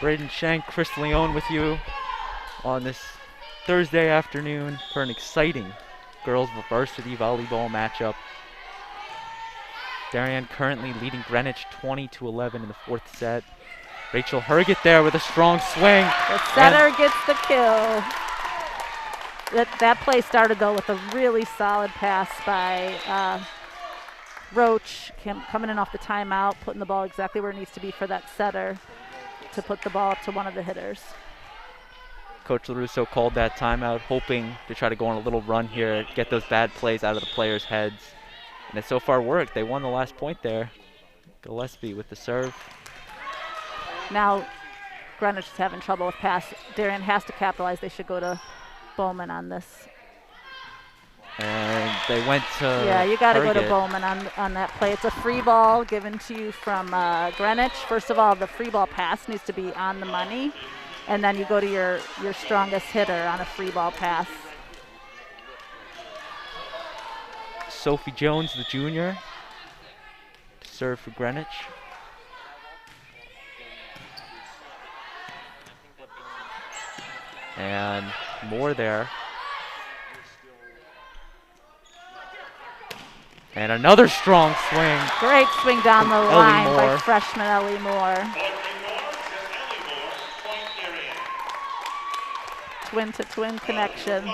Braden Shank, Chris Leone with you on this Thursday afternoon for an exciting girls varsity volleyball matchup. Darien currently leading Greenwich 20-11 in the 4th set. Rachel Herget there with a strong swing. The setter gets the kill. That play started though with a really solid pass by Roach, coming in off the timeout, putting the ball exactly where it needs to be for that setter to put the ball up to one of the hitters. Coach LaRusso called that timeout, hoping to try to go on a little run here, get those bad plays out of the players' heads. And it so far worked. They won the last point there. Gillespie with the serve. Now Greenwich is having trouble with pass. Darien has to capitalize. They should go to Bowman on this. And they went to Yeah, you got to go to Herget. Bowman on that play. It's a free ball given to you from Greenwich. First of all, the free ball pass needs to be on the money. And then you go to your strongest hitter on a free ball pass. Sophie Jones, the junior, to serve for Greenwich. And Moore there. And another strong swing. Great swing down the Ellie line by Moore. freshman Ellie Moore. Twin-to-twin connection.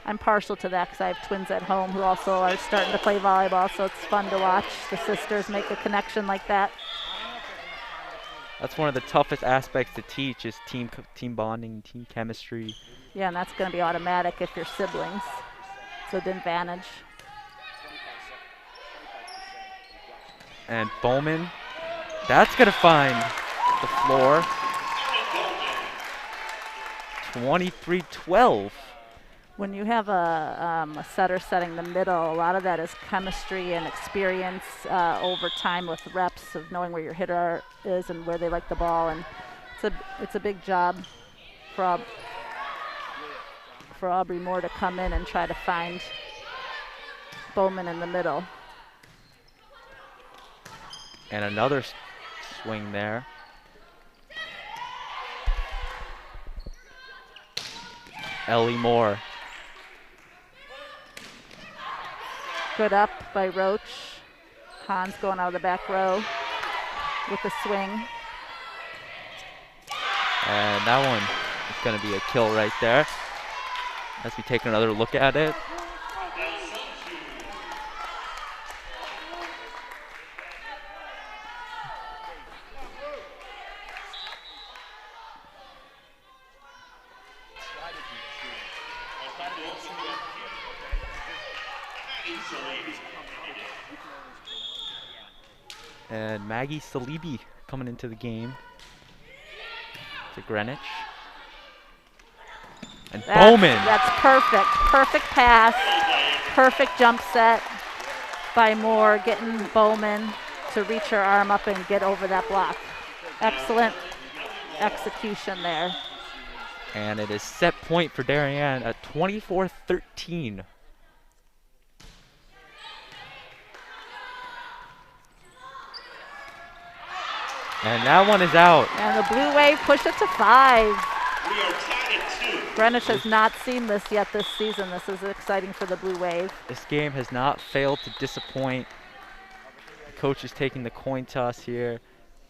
I'm partial to that because I have twins at home who also are starting to play volleyball, so it's fun to watch the sisters make a connection like that. That's one of the toughest aspects to teach is team bonding, team chemistry. Yeah, and that's going to be automatic if you're siblings. It's an advantage. And Bowman, that's going to find the floor. 23-12. When you have a setter setting the middle, a lot of that is chemistry and experience over time with reps of knowing where your hitter is and where they like the ball. And it's a big job for Aubrey Moore to come in and try to find Bowman in the middle. And another swing there. Ellie Moore. Good up by Roach. Hans going out of the back row with the swing. And that one is going to be a kill right there. As we take another look at it. And Maggie Salibi coming into the game to Greenwich. And Bowman. That's perfect. Perfect pass. Perfect jump set by Moore, getting Bowman to reach her arm up and get over that block. Excellent execution there. And it is set point for Darien at 24-13. And that one is out. And the Blue Wave push it to 5. We are tied at 2. Greenwich has not seen this yet this season. This is exciting for the Blue Wave. This game has not failed to disappoint. The coach is taking the coin toss here.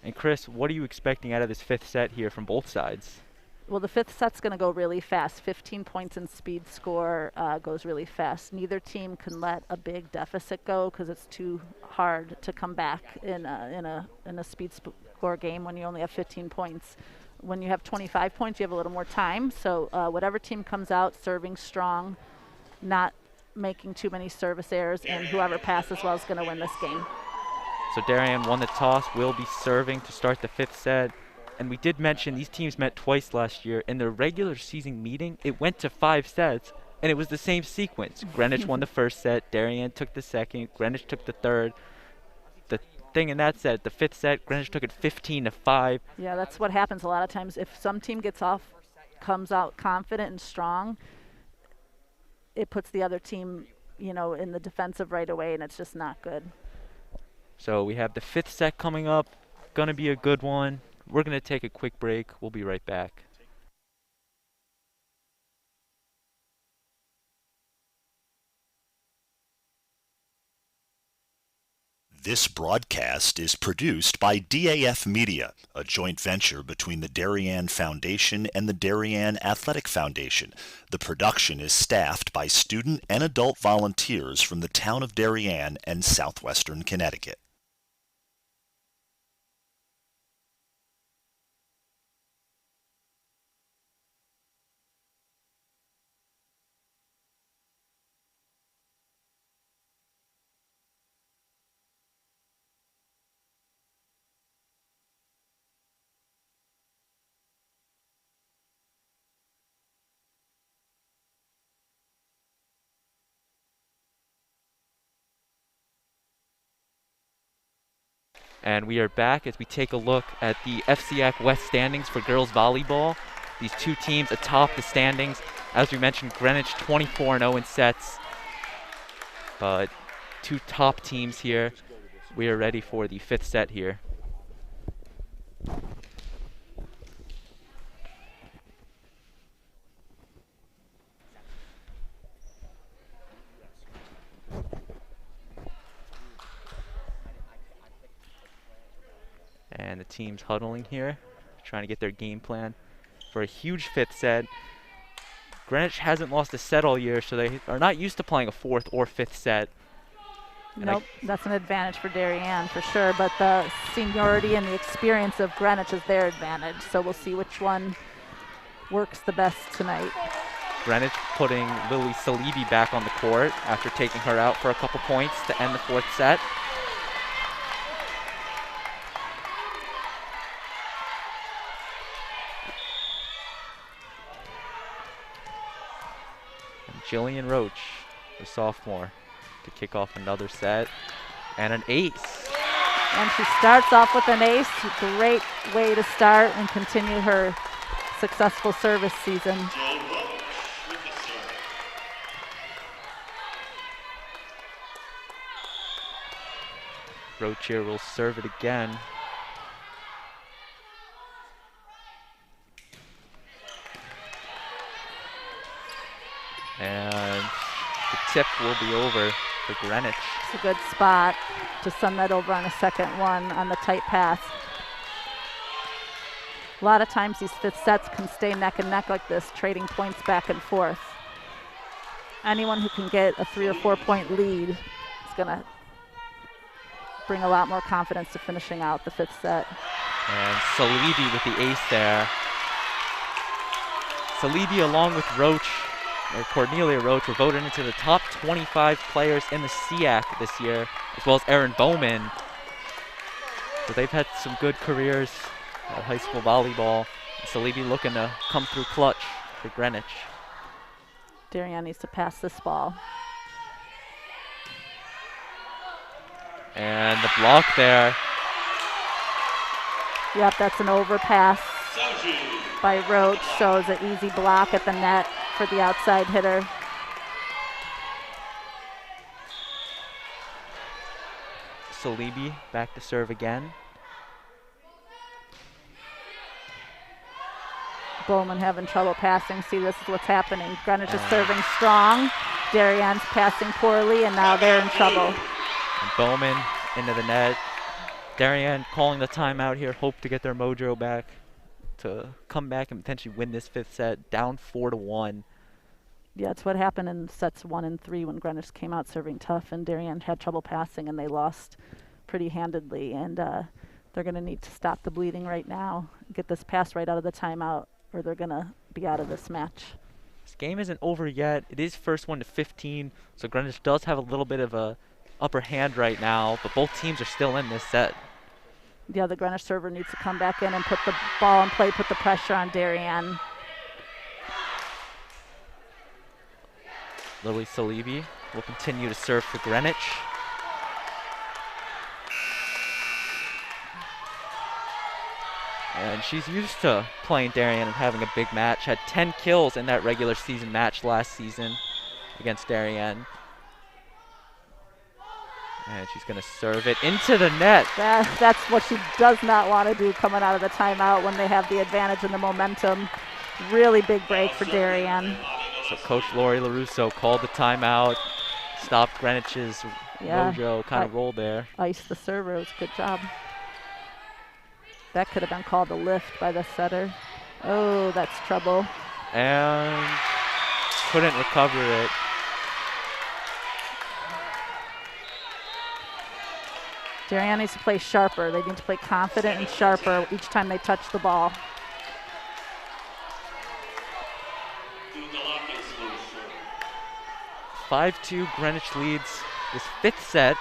And Chris, what are you expecting out of this 5th set here from both sides? Well, the 5th set's going to go really fast. 15 points in speed score goes really fast. Neither team can let a big deficit go because it's too hard to come back in a speed score game when you only have 15 points. When you have 25 points, you have a little more time. So whatever team comes out serving strong, not making too many service errors, and whoever passes well is going to win this game. So Darien won the toss, will be serving to start the 5th set. And we did mention these teams met twice last year. In their regular season meeting, it went to 5 sets, and it was the same sequence. Greenwich won the 1st set, Darien took the 2nd, Greenwich took the 3rd. The thing in that set, the 5th set, Greenwich took it 15-5. Yeah, that's what happens a lot of times. If some team comes out confident and strong, it puts the other team, in the defensive right away, and it's just not good. So we have the 5th set coming up, gonna be a good one. We're going to take a quick break. We'll be right back. This broadcast is produced by DAF Media, a joint venture between the Darien Foundation and the Darien Athletic Foundation. The production is staffed by student and adult volunteers from the town of Darien and southwestern Connecticut. And we are back as we take a look at the FCIAC West standings for girls volleyball. These two teams atop the standings. As we mentioned, Greenwich 24-0 in sets. But two top teams here. We are ready for the 5th set here. And the team's huddling here, trying to get their game plan for a huge 5th set. Greenwich hasn't lost a set all year, so they are not used to playing a 4th or 5th set. And Nope, that's an advantage for Darien for sure, but the seniority and the experience of Greenwich is their advantage, so we'll see which one works the best tonight. Greenwich putting Lily Salibi back on the court after taking her out for a couple points to end the 4th set. And Jillian Roach, the sophomore, to kick off another set, and an ace. And she starts off with an ace. Great way to start and continue her successful service season. Joe Roach with the serve. Roach here will serve it again. And the tip will be over for Greenwich. It's a good spot to send that over on a second one on the tight pass. A lot of times these 5th sets can stay neck and neck like this, trading points back and forth. Anyone who can get a 3 or 4 point lead is gonna bring a lot more confidence to finishing out the 5th set. And Salibi with the ace there. Salibi along with Roach, or Cornelia Roach, were voted into the top 25 players in the FCIAC this year, as well as Erin Bowman. So they've had some good careers at high school volleyball. Salibi looking to come through clutch for Greenwich. Darien needs to pass this ball. And the block there. Yep, that's an overpass Soju. by Roach, so it's an easy block at the net for the outside hitter. Salibi back to serve again. Bowman having trouble passing. See, this is what's happening. Greenwich is serving strong. Darien's passing poorly, and now they're in trouble. And Bowman into the net. Darien calling the timeout here, hope to get their mojo back to come back and potentially win this 5th set, down 4-1. Yeah, it's what happened in sets 1 and 3 when Greenwich came out serving tough, and Darien had trouble passing, and they lost pretty handedly. And they're going to need to stop the bleeding right now, get this pass right out of the timeout, or they're going to be out of this match. This game isn't over yet. It is first 1 to 15, so Greenwich does have a little bit of a upper hand right now, but both teams are still in this set. Yeah, the Greenwich server needs to come back in and put the ball in play, put the pressure on Darien. Lily Salibi will continue to serve for Greenwich. And she's used to playing Darien and having a big match. Had 10 kills in that regular season match last season against Darien. And she's going to serve it into the net. That's what she does not want to do coming out of the timeout when they have the advantage and the momentum. Really big break for Darien. So Coach Lori LaRusso called the timeout, stopped Greenwich's mojo, kind of rolled there. Ice the server, it was a good job. That could have been called a lift by the setter. Oh, that's trouble. And couldn't recover it. Darien needs to play sharper. They need to play confident and sharper each time they touch the ball. 5-2 Greenwich leads this 5th set.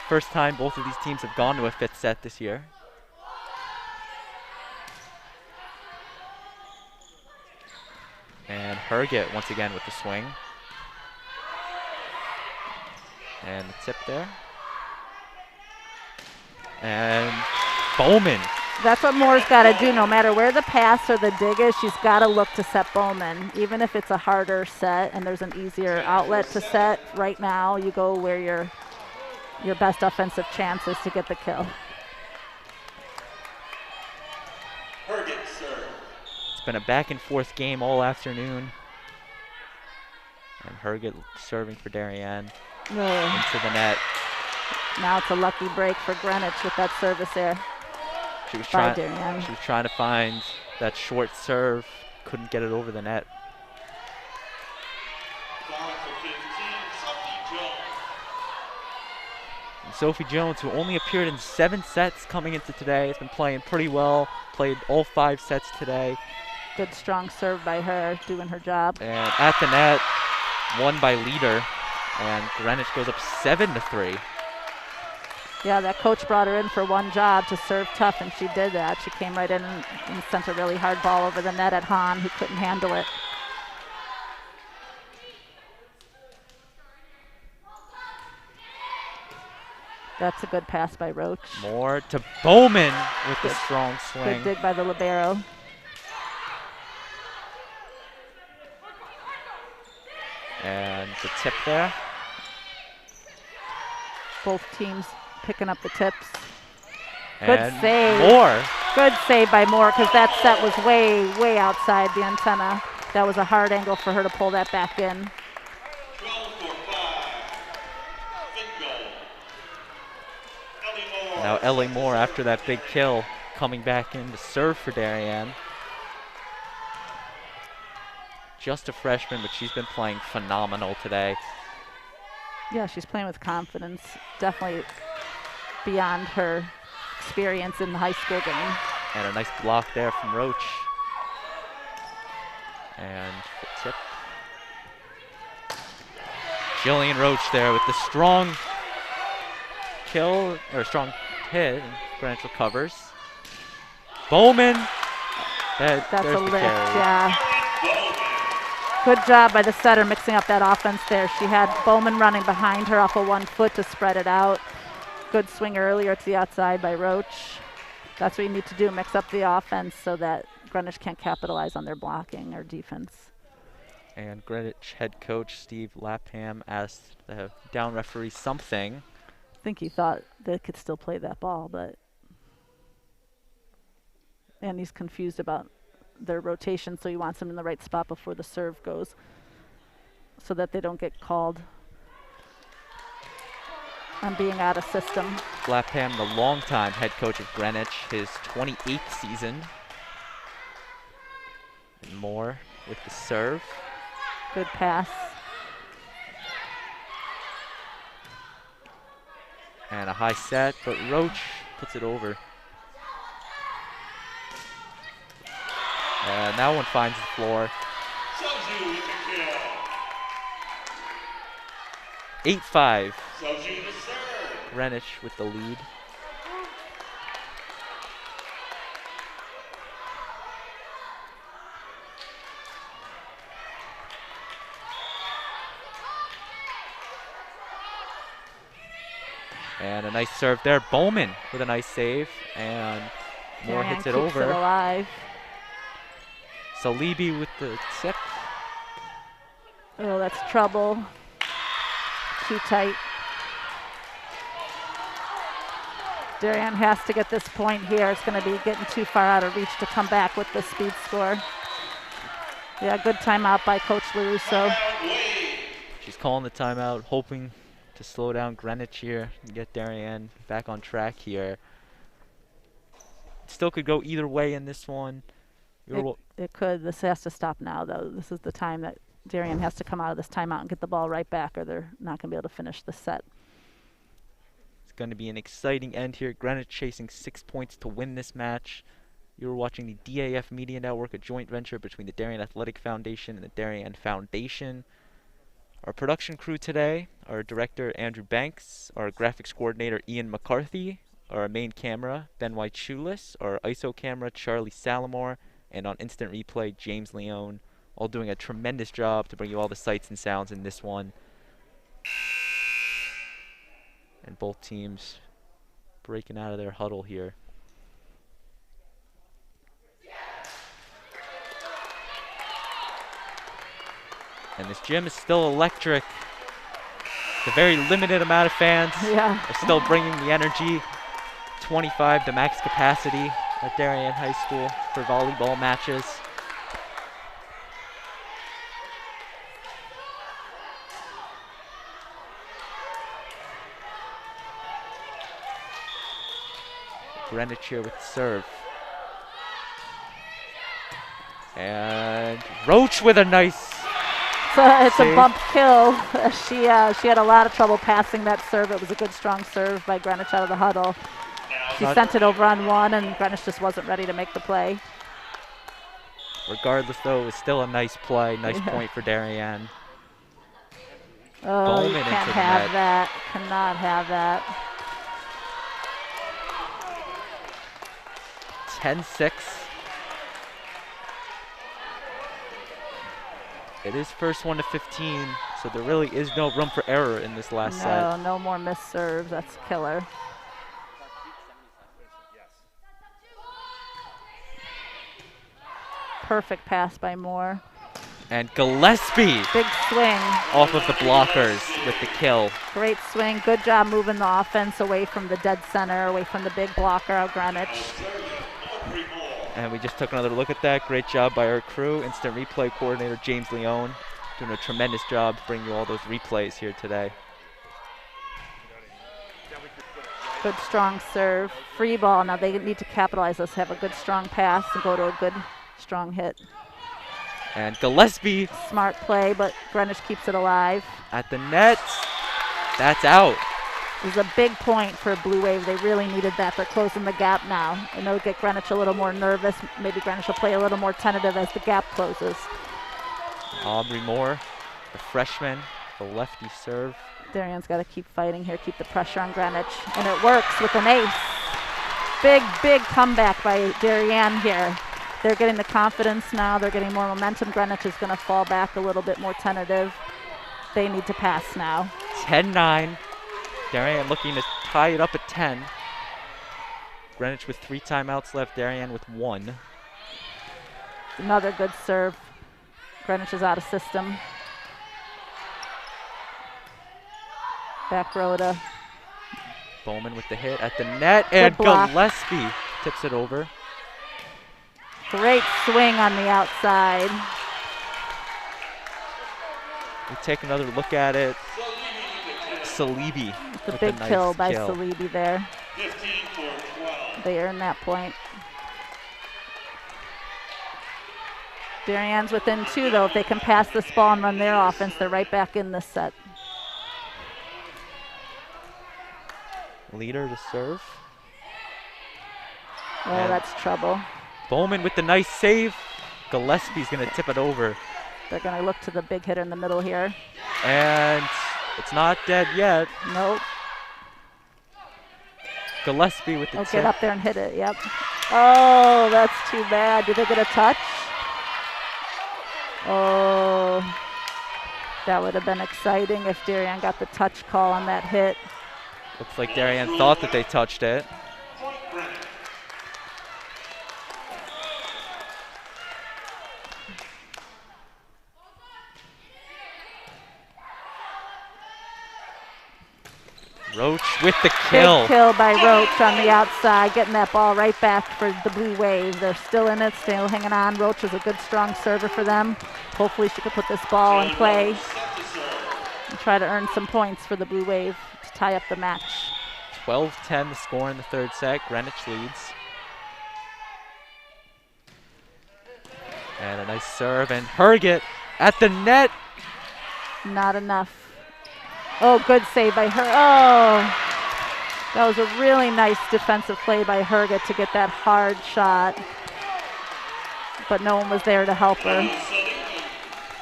First time both of these teams have gone to a 5th set this year. And Herget once again with the swing. And the tip there. And Bowman. That's what Moore's got to do. No matter where the pass or the dig is, she's got to look to set Bowman. Even if it's a harder set and there's an easier outlet to set, right now you go where your best offensive chance is to get the kill. Herget serve. It's been a back and forth game all afternoon. And Herget serving for Darien into the net. Now it's a lucky break for Greenwich with that service there. She was trying to find that short serve, couldn't get it over the net. Sophie Jones, who only appeared in 7 sets coming into today, has been playing pretty well, played all 5 sets today. Good strong serve by her, doing her job. And at the net, won by leader, and Greenwich goes up 7-3. Yeah, that coach brought her in for one job, to serve tough, and she did that. She came right in and sent a really hard ball over the net at Hahn, who couldn't handle it. That's a good pass by Roach. Moore to Bowman with the strong swing. Good dig by the libero. And the tip there. Both teams picking up the tips. Good And save. Moore. Good save by Moore, because that set was way, way outside the antenna. That was a hard angle for her to pull that back in. 12 for 5. Good goal. Ellie Moore. Now Ellie Moore, after that big kill, coming back in to serve for Darien. Just a freshman, but she's been playing phenomenal today. Yeah, she's playing with confidence. Definitely beyond her experience in the high school game. And a nice block there from Roach. And the tip. Jillian Roach there with the strong kill, or strong hit, and Greenwich recovers. Bowman. That's there's a the lift, carry. yeah. Good job by the setter mixing up that offense there. She had Bowman running behind her off of 1 foot to spread it out. Good swing earlier to the outside by Roach. That's what you need to do, mix up the offense so that Greenwich can't capitalize on their blocking or defense. And Greenwich head coach Steve Lapham asked the down referee something. I think he thought they could still play that ball, and he's confused about their rotation, so he wants them in the right spot before the serve goes so that they don't get called on being out of system. Lapham, the longtime head coach of Greenwich, his 28th season. And Moore with the serve. Good pass. And a high set, but Roach puts it over. And that one finds the floor. Soju with the kill. 8-5. Soju to serve. Greenwich with the lead. And a nice serve there. Bowman with a nice save. And Moore Darien hits it keeps over. it alive. Salibi with the tip. Oh, that's trouble. Too tight. Darien has to get this point here. It's going to be getting too far out of reach to come back with the speed score. Yeah, good timeout by Coach LaRusso. She's calling the timeout, hoping to slow down Greenwich here and get Darien back on track here. Still could go either way in this one. It could. This has to stop now, though. This is the time that Darien has to come out of this timeout and get the ball right back, or they're not going to be able to finish the set. It's going to be an exciting end here. Greenwich chasing 6 points to win this match. You're watching the DAF Media Network, a joint venture between the Darien Athletic Foundation and the Darien Foundation. Our production crew today, our director Andrew Banks, our graphics coordinator Ian McCarthy, our main camera Ben White Shoeless, our ISO camera Charlie Salamore, and on instant replay James Leone, all doing a tremendous job to bring you all the sights and sounds in this one. And both teams breaking out of their huddle here. And this gym is still electric. The very limited amount of fans are still bringing the energy. 25 to max capacity at Darien High School for volleyball matches. Greenwich here with the serve. And Roach with a nice it's a Save. bump kill. She had a lot of trouble passing that serve. It was a good strong serve by Greenwich out of the huddle. She sent it over on one, and Greenwich just wasn't ready to make the play. Regardless, though, it was still a nice play. Nice point for Darien. Oh, Bowman you into can't the have net. that. Cannot have that. 10-6. It is first one to 15, so there really is no room for error in this last set. No more missed serves. That's killer. Perfect pass by Moore. And Gillespie Big swing. off of the blockers with the kill. Great swing. Good job moving the offense away from the dead center, away from the big blocker of Greenwich. And we just took another look at that. Great job by our crew. Instant replay coordinator James Leone doing a tremendous job to bring you all those replays here today. Good strong serve. Free ball. Now they need to capitalize this, have a good strong pass and go to a good strong hit. And Gillespie Smart play, but Greenwich keeps it alive. at the net. That's out. This is a big point for Blue Wave. They really needed that. They're closing the gap now. And it'll get Greenwich a little more nervous. Maybe Greenwich will play a little more tentative as the gap closes. Aubrey Moore, the freshman, the lefty serve. Darien's got to keep fighting here, keep the pressure on Greenwich. And it works with an ace. Big comeback by Darien here. They're getting the confidence now. They're getting more momentum. Greenwich is going to fall back a little bit more tentative. They need to pass now. 10-9. Darien looking to tie it up at 10. Greenwich with 3 timeouts left. Darien with 1. Another good serve. Greenwich is out of system. Back row to Bowman with the hit at the net. And block. Gillespie tips it over. great swing on the outside. We take another look at it. Salibi. The with big a nice kill by kill. Salibi there. 15 for 12. They earned that point. Darien's within 2 though. If they can pass this ball and run their offense, they're right back in this set. Leader to serve. Oh, And that's trouble. Bowman with the nice save. Gillespie's going to tip it over. They're going to look to the big hitter in the middle here. And it's not dead yet. Nope. Gillespie with the Oh, tip. get up there and hit it. Yep. Oh, that's too bad. Did they get a touch? Oh, that would have been exciting if Darien got the touch call on that hit. Looks like Darien thought that they touched it. Point Greenwich. Roach with the kill. Big kill by Roach on the outside, getting that ball right back for the Blue Wave. They're still in it, still hanging on. Roach is a good, strong server for them. Hopefully she could put this ball in play and try to earn some points for the Blue Wave to tie up the match. 12-10 the score in the third set. Greenwich leads. And a nice serve, and Herget at the net. Not enough. Oh, good save by her. Oh, that was a really nice defensive play by Herget to get that hard shot. But no one was there to help her.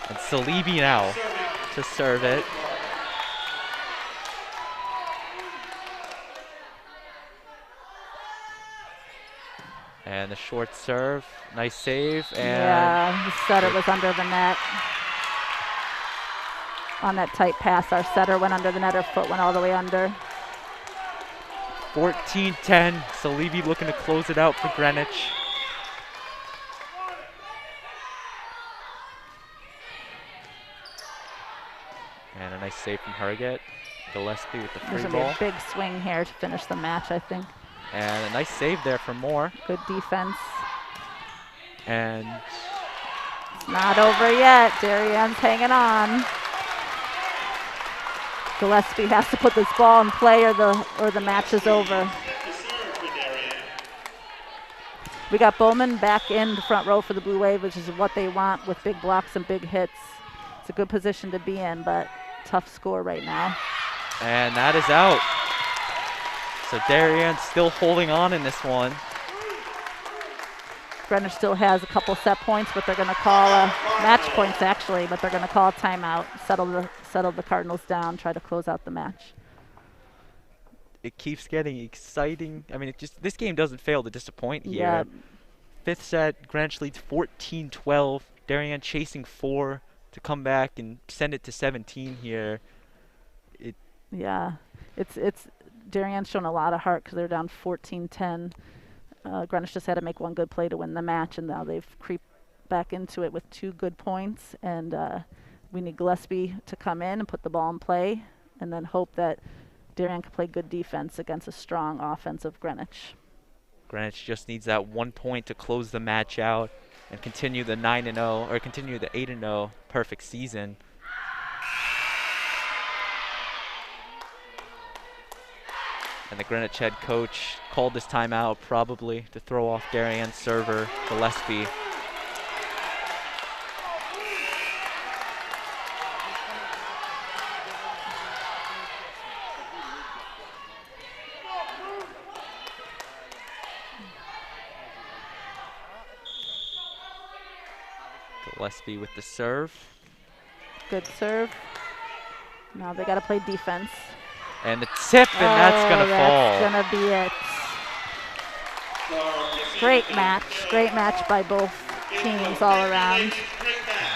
And Salibi now to serve it. And the short serve, nice save, and Yeah, the setter was under the net. On that tight pass, our setter went under the net, her foot went all the way under. 14-10. Salibi looking to close it out for Greenwich. And a nice save from Herget. Gillespie with the free There's going to be ball. a big swing here to finish the match, I think. And a nice save there for Moore. Good defense. And It's not over yet. Darien's hanging on. Gillespie has to put this ball in play or the match is over. The serve for Darien. We got Bowman back in the front row for the Blue Wave, which is what they want with big blocks and big hits. It's a good position to be in, but tough score right now. And that is out. So Darien still holding on in this one. Greenwich still has a couple set points, but they're going to call match points actually, but they're going to call a timeout, settle the Cardinals down, try to close out the match. It keeps getting exciting. I mean, this game doesn't fail to disappoint here. Yeah. Fifth set, Greenwich leads 14-12. Darien chasing 4 to come back and send it to 17 here. Yeah, it's Darien's shown a lot of heart because they're down 14-10. Greenwich just had to make one good play to win the match, and now they've creeped back into it with 2 good points. And we need Gillespie to come in and put the ball in play, and then hope that Darien can play good defense against a strong offense of Greenwich. Greenwich just needs that 1 point to close the match out and continue the 9-0 or continue the 8-0 perfect season. And the Greenwich head coach called this timeout probably to throw off Darien's server, Gillespie. Gillespie with the serve. Good serve. Now they got to play defense. And the tip, and that's going to fall. That's going to be it. Great match by both teams all around.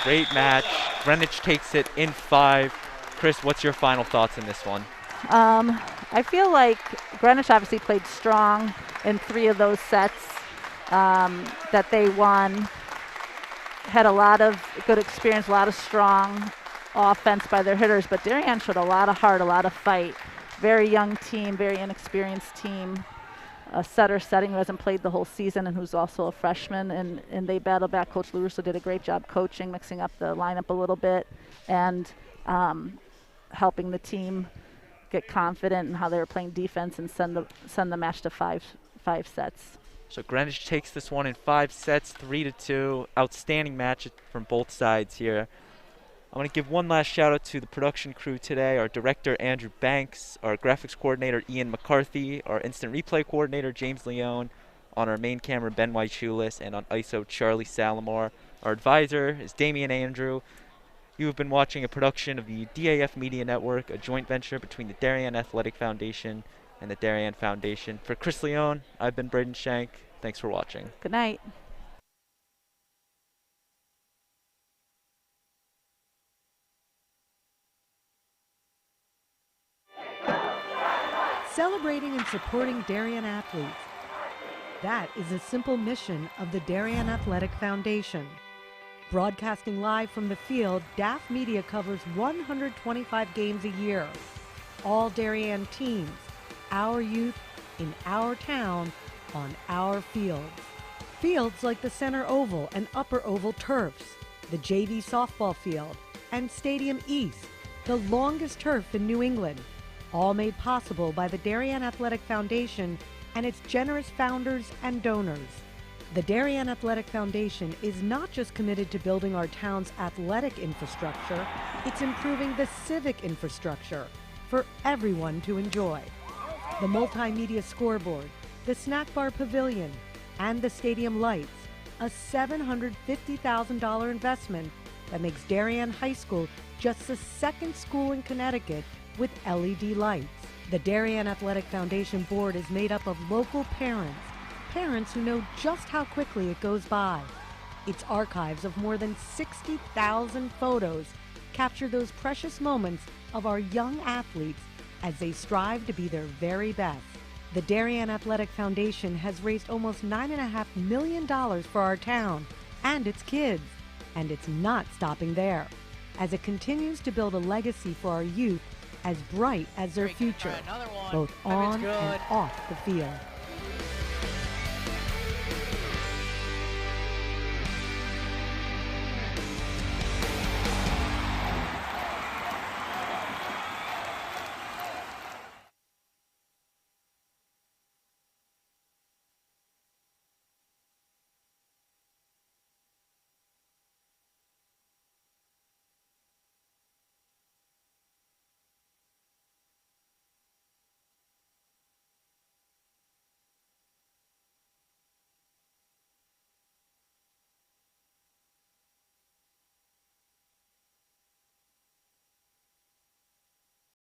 Great match. Greenwich takes it in 5. Chris, what's your final thoughts in this one? I feel like Greenwich obviously played strong in 3 of those sets that they won. Had a lot of good experience, a lot of strong offense by their hitters, but Darien showed a lot of heart, a lot of fight. Very young team, very inexperienced team. A setter setting who hasn't played the whole season and who's also a freshman, and they battled back. Coach LaRusso did a great job coaching, mixing up the lineup a little bit, and helping the team get confident in how they were playing defense and send the match to five sets. So Greenwich takes this one in 5 sets, 3-2. Outstanding match from both sides here. I want to give one last shout out to the production crew today, our director Andrew Banks, our graphics coordinator Ian McCarthy, our instant replay coordinator James Leone, on our main camera Ben White-Schulis, and on ISO Charlie Salamore. Our advisor is Damian Andrew. You have been watching a production of the DAF Media Network, a joint venture between the Darien Athletic Foundation and the Darien Foundation. For Chris Leone, I've been Braden Shank. Thanks for watching. Good night. Celebrating and supporting Darien athletes. That is a simple mission of the Darien Athletic Foundation. Broadcasting live from the field, DAF Media covers 125 games a year. All Darien teams, our youth, in our town, on our fields. Fields like the Center Oval and Upper Oval turfs, the JV softball field, and Stadium East, the longest turf in New England. All made possible by the Darien Athletic Foundation and its generous founders and donors. The Darien Athletic Foundation is not just committed to building our town's athletic infrastructure, it's improving the civic infrastructure for everyone to enjoy. The multimedia scoreboard, the snack bar pavilion, and the stadium lights, a $750,000 investment that makes Darien High School just the 2nd school in Connecticut with LED lights. The Darien Athletic Foundation board is made up of local parents who know just how quickly it goes by. Its archives of more than 60,000 photos capture those precious moments of our young athletes as they strive to be their very best. The Darien Athletic Foundation has raised almost $9.5 million for our town and its kids, and it's not stopping there, as it continues to build a legacy for our youth as bright as their future, both on and off the field.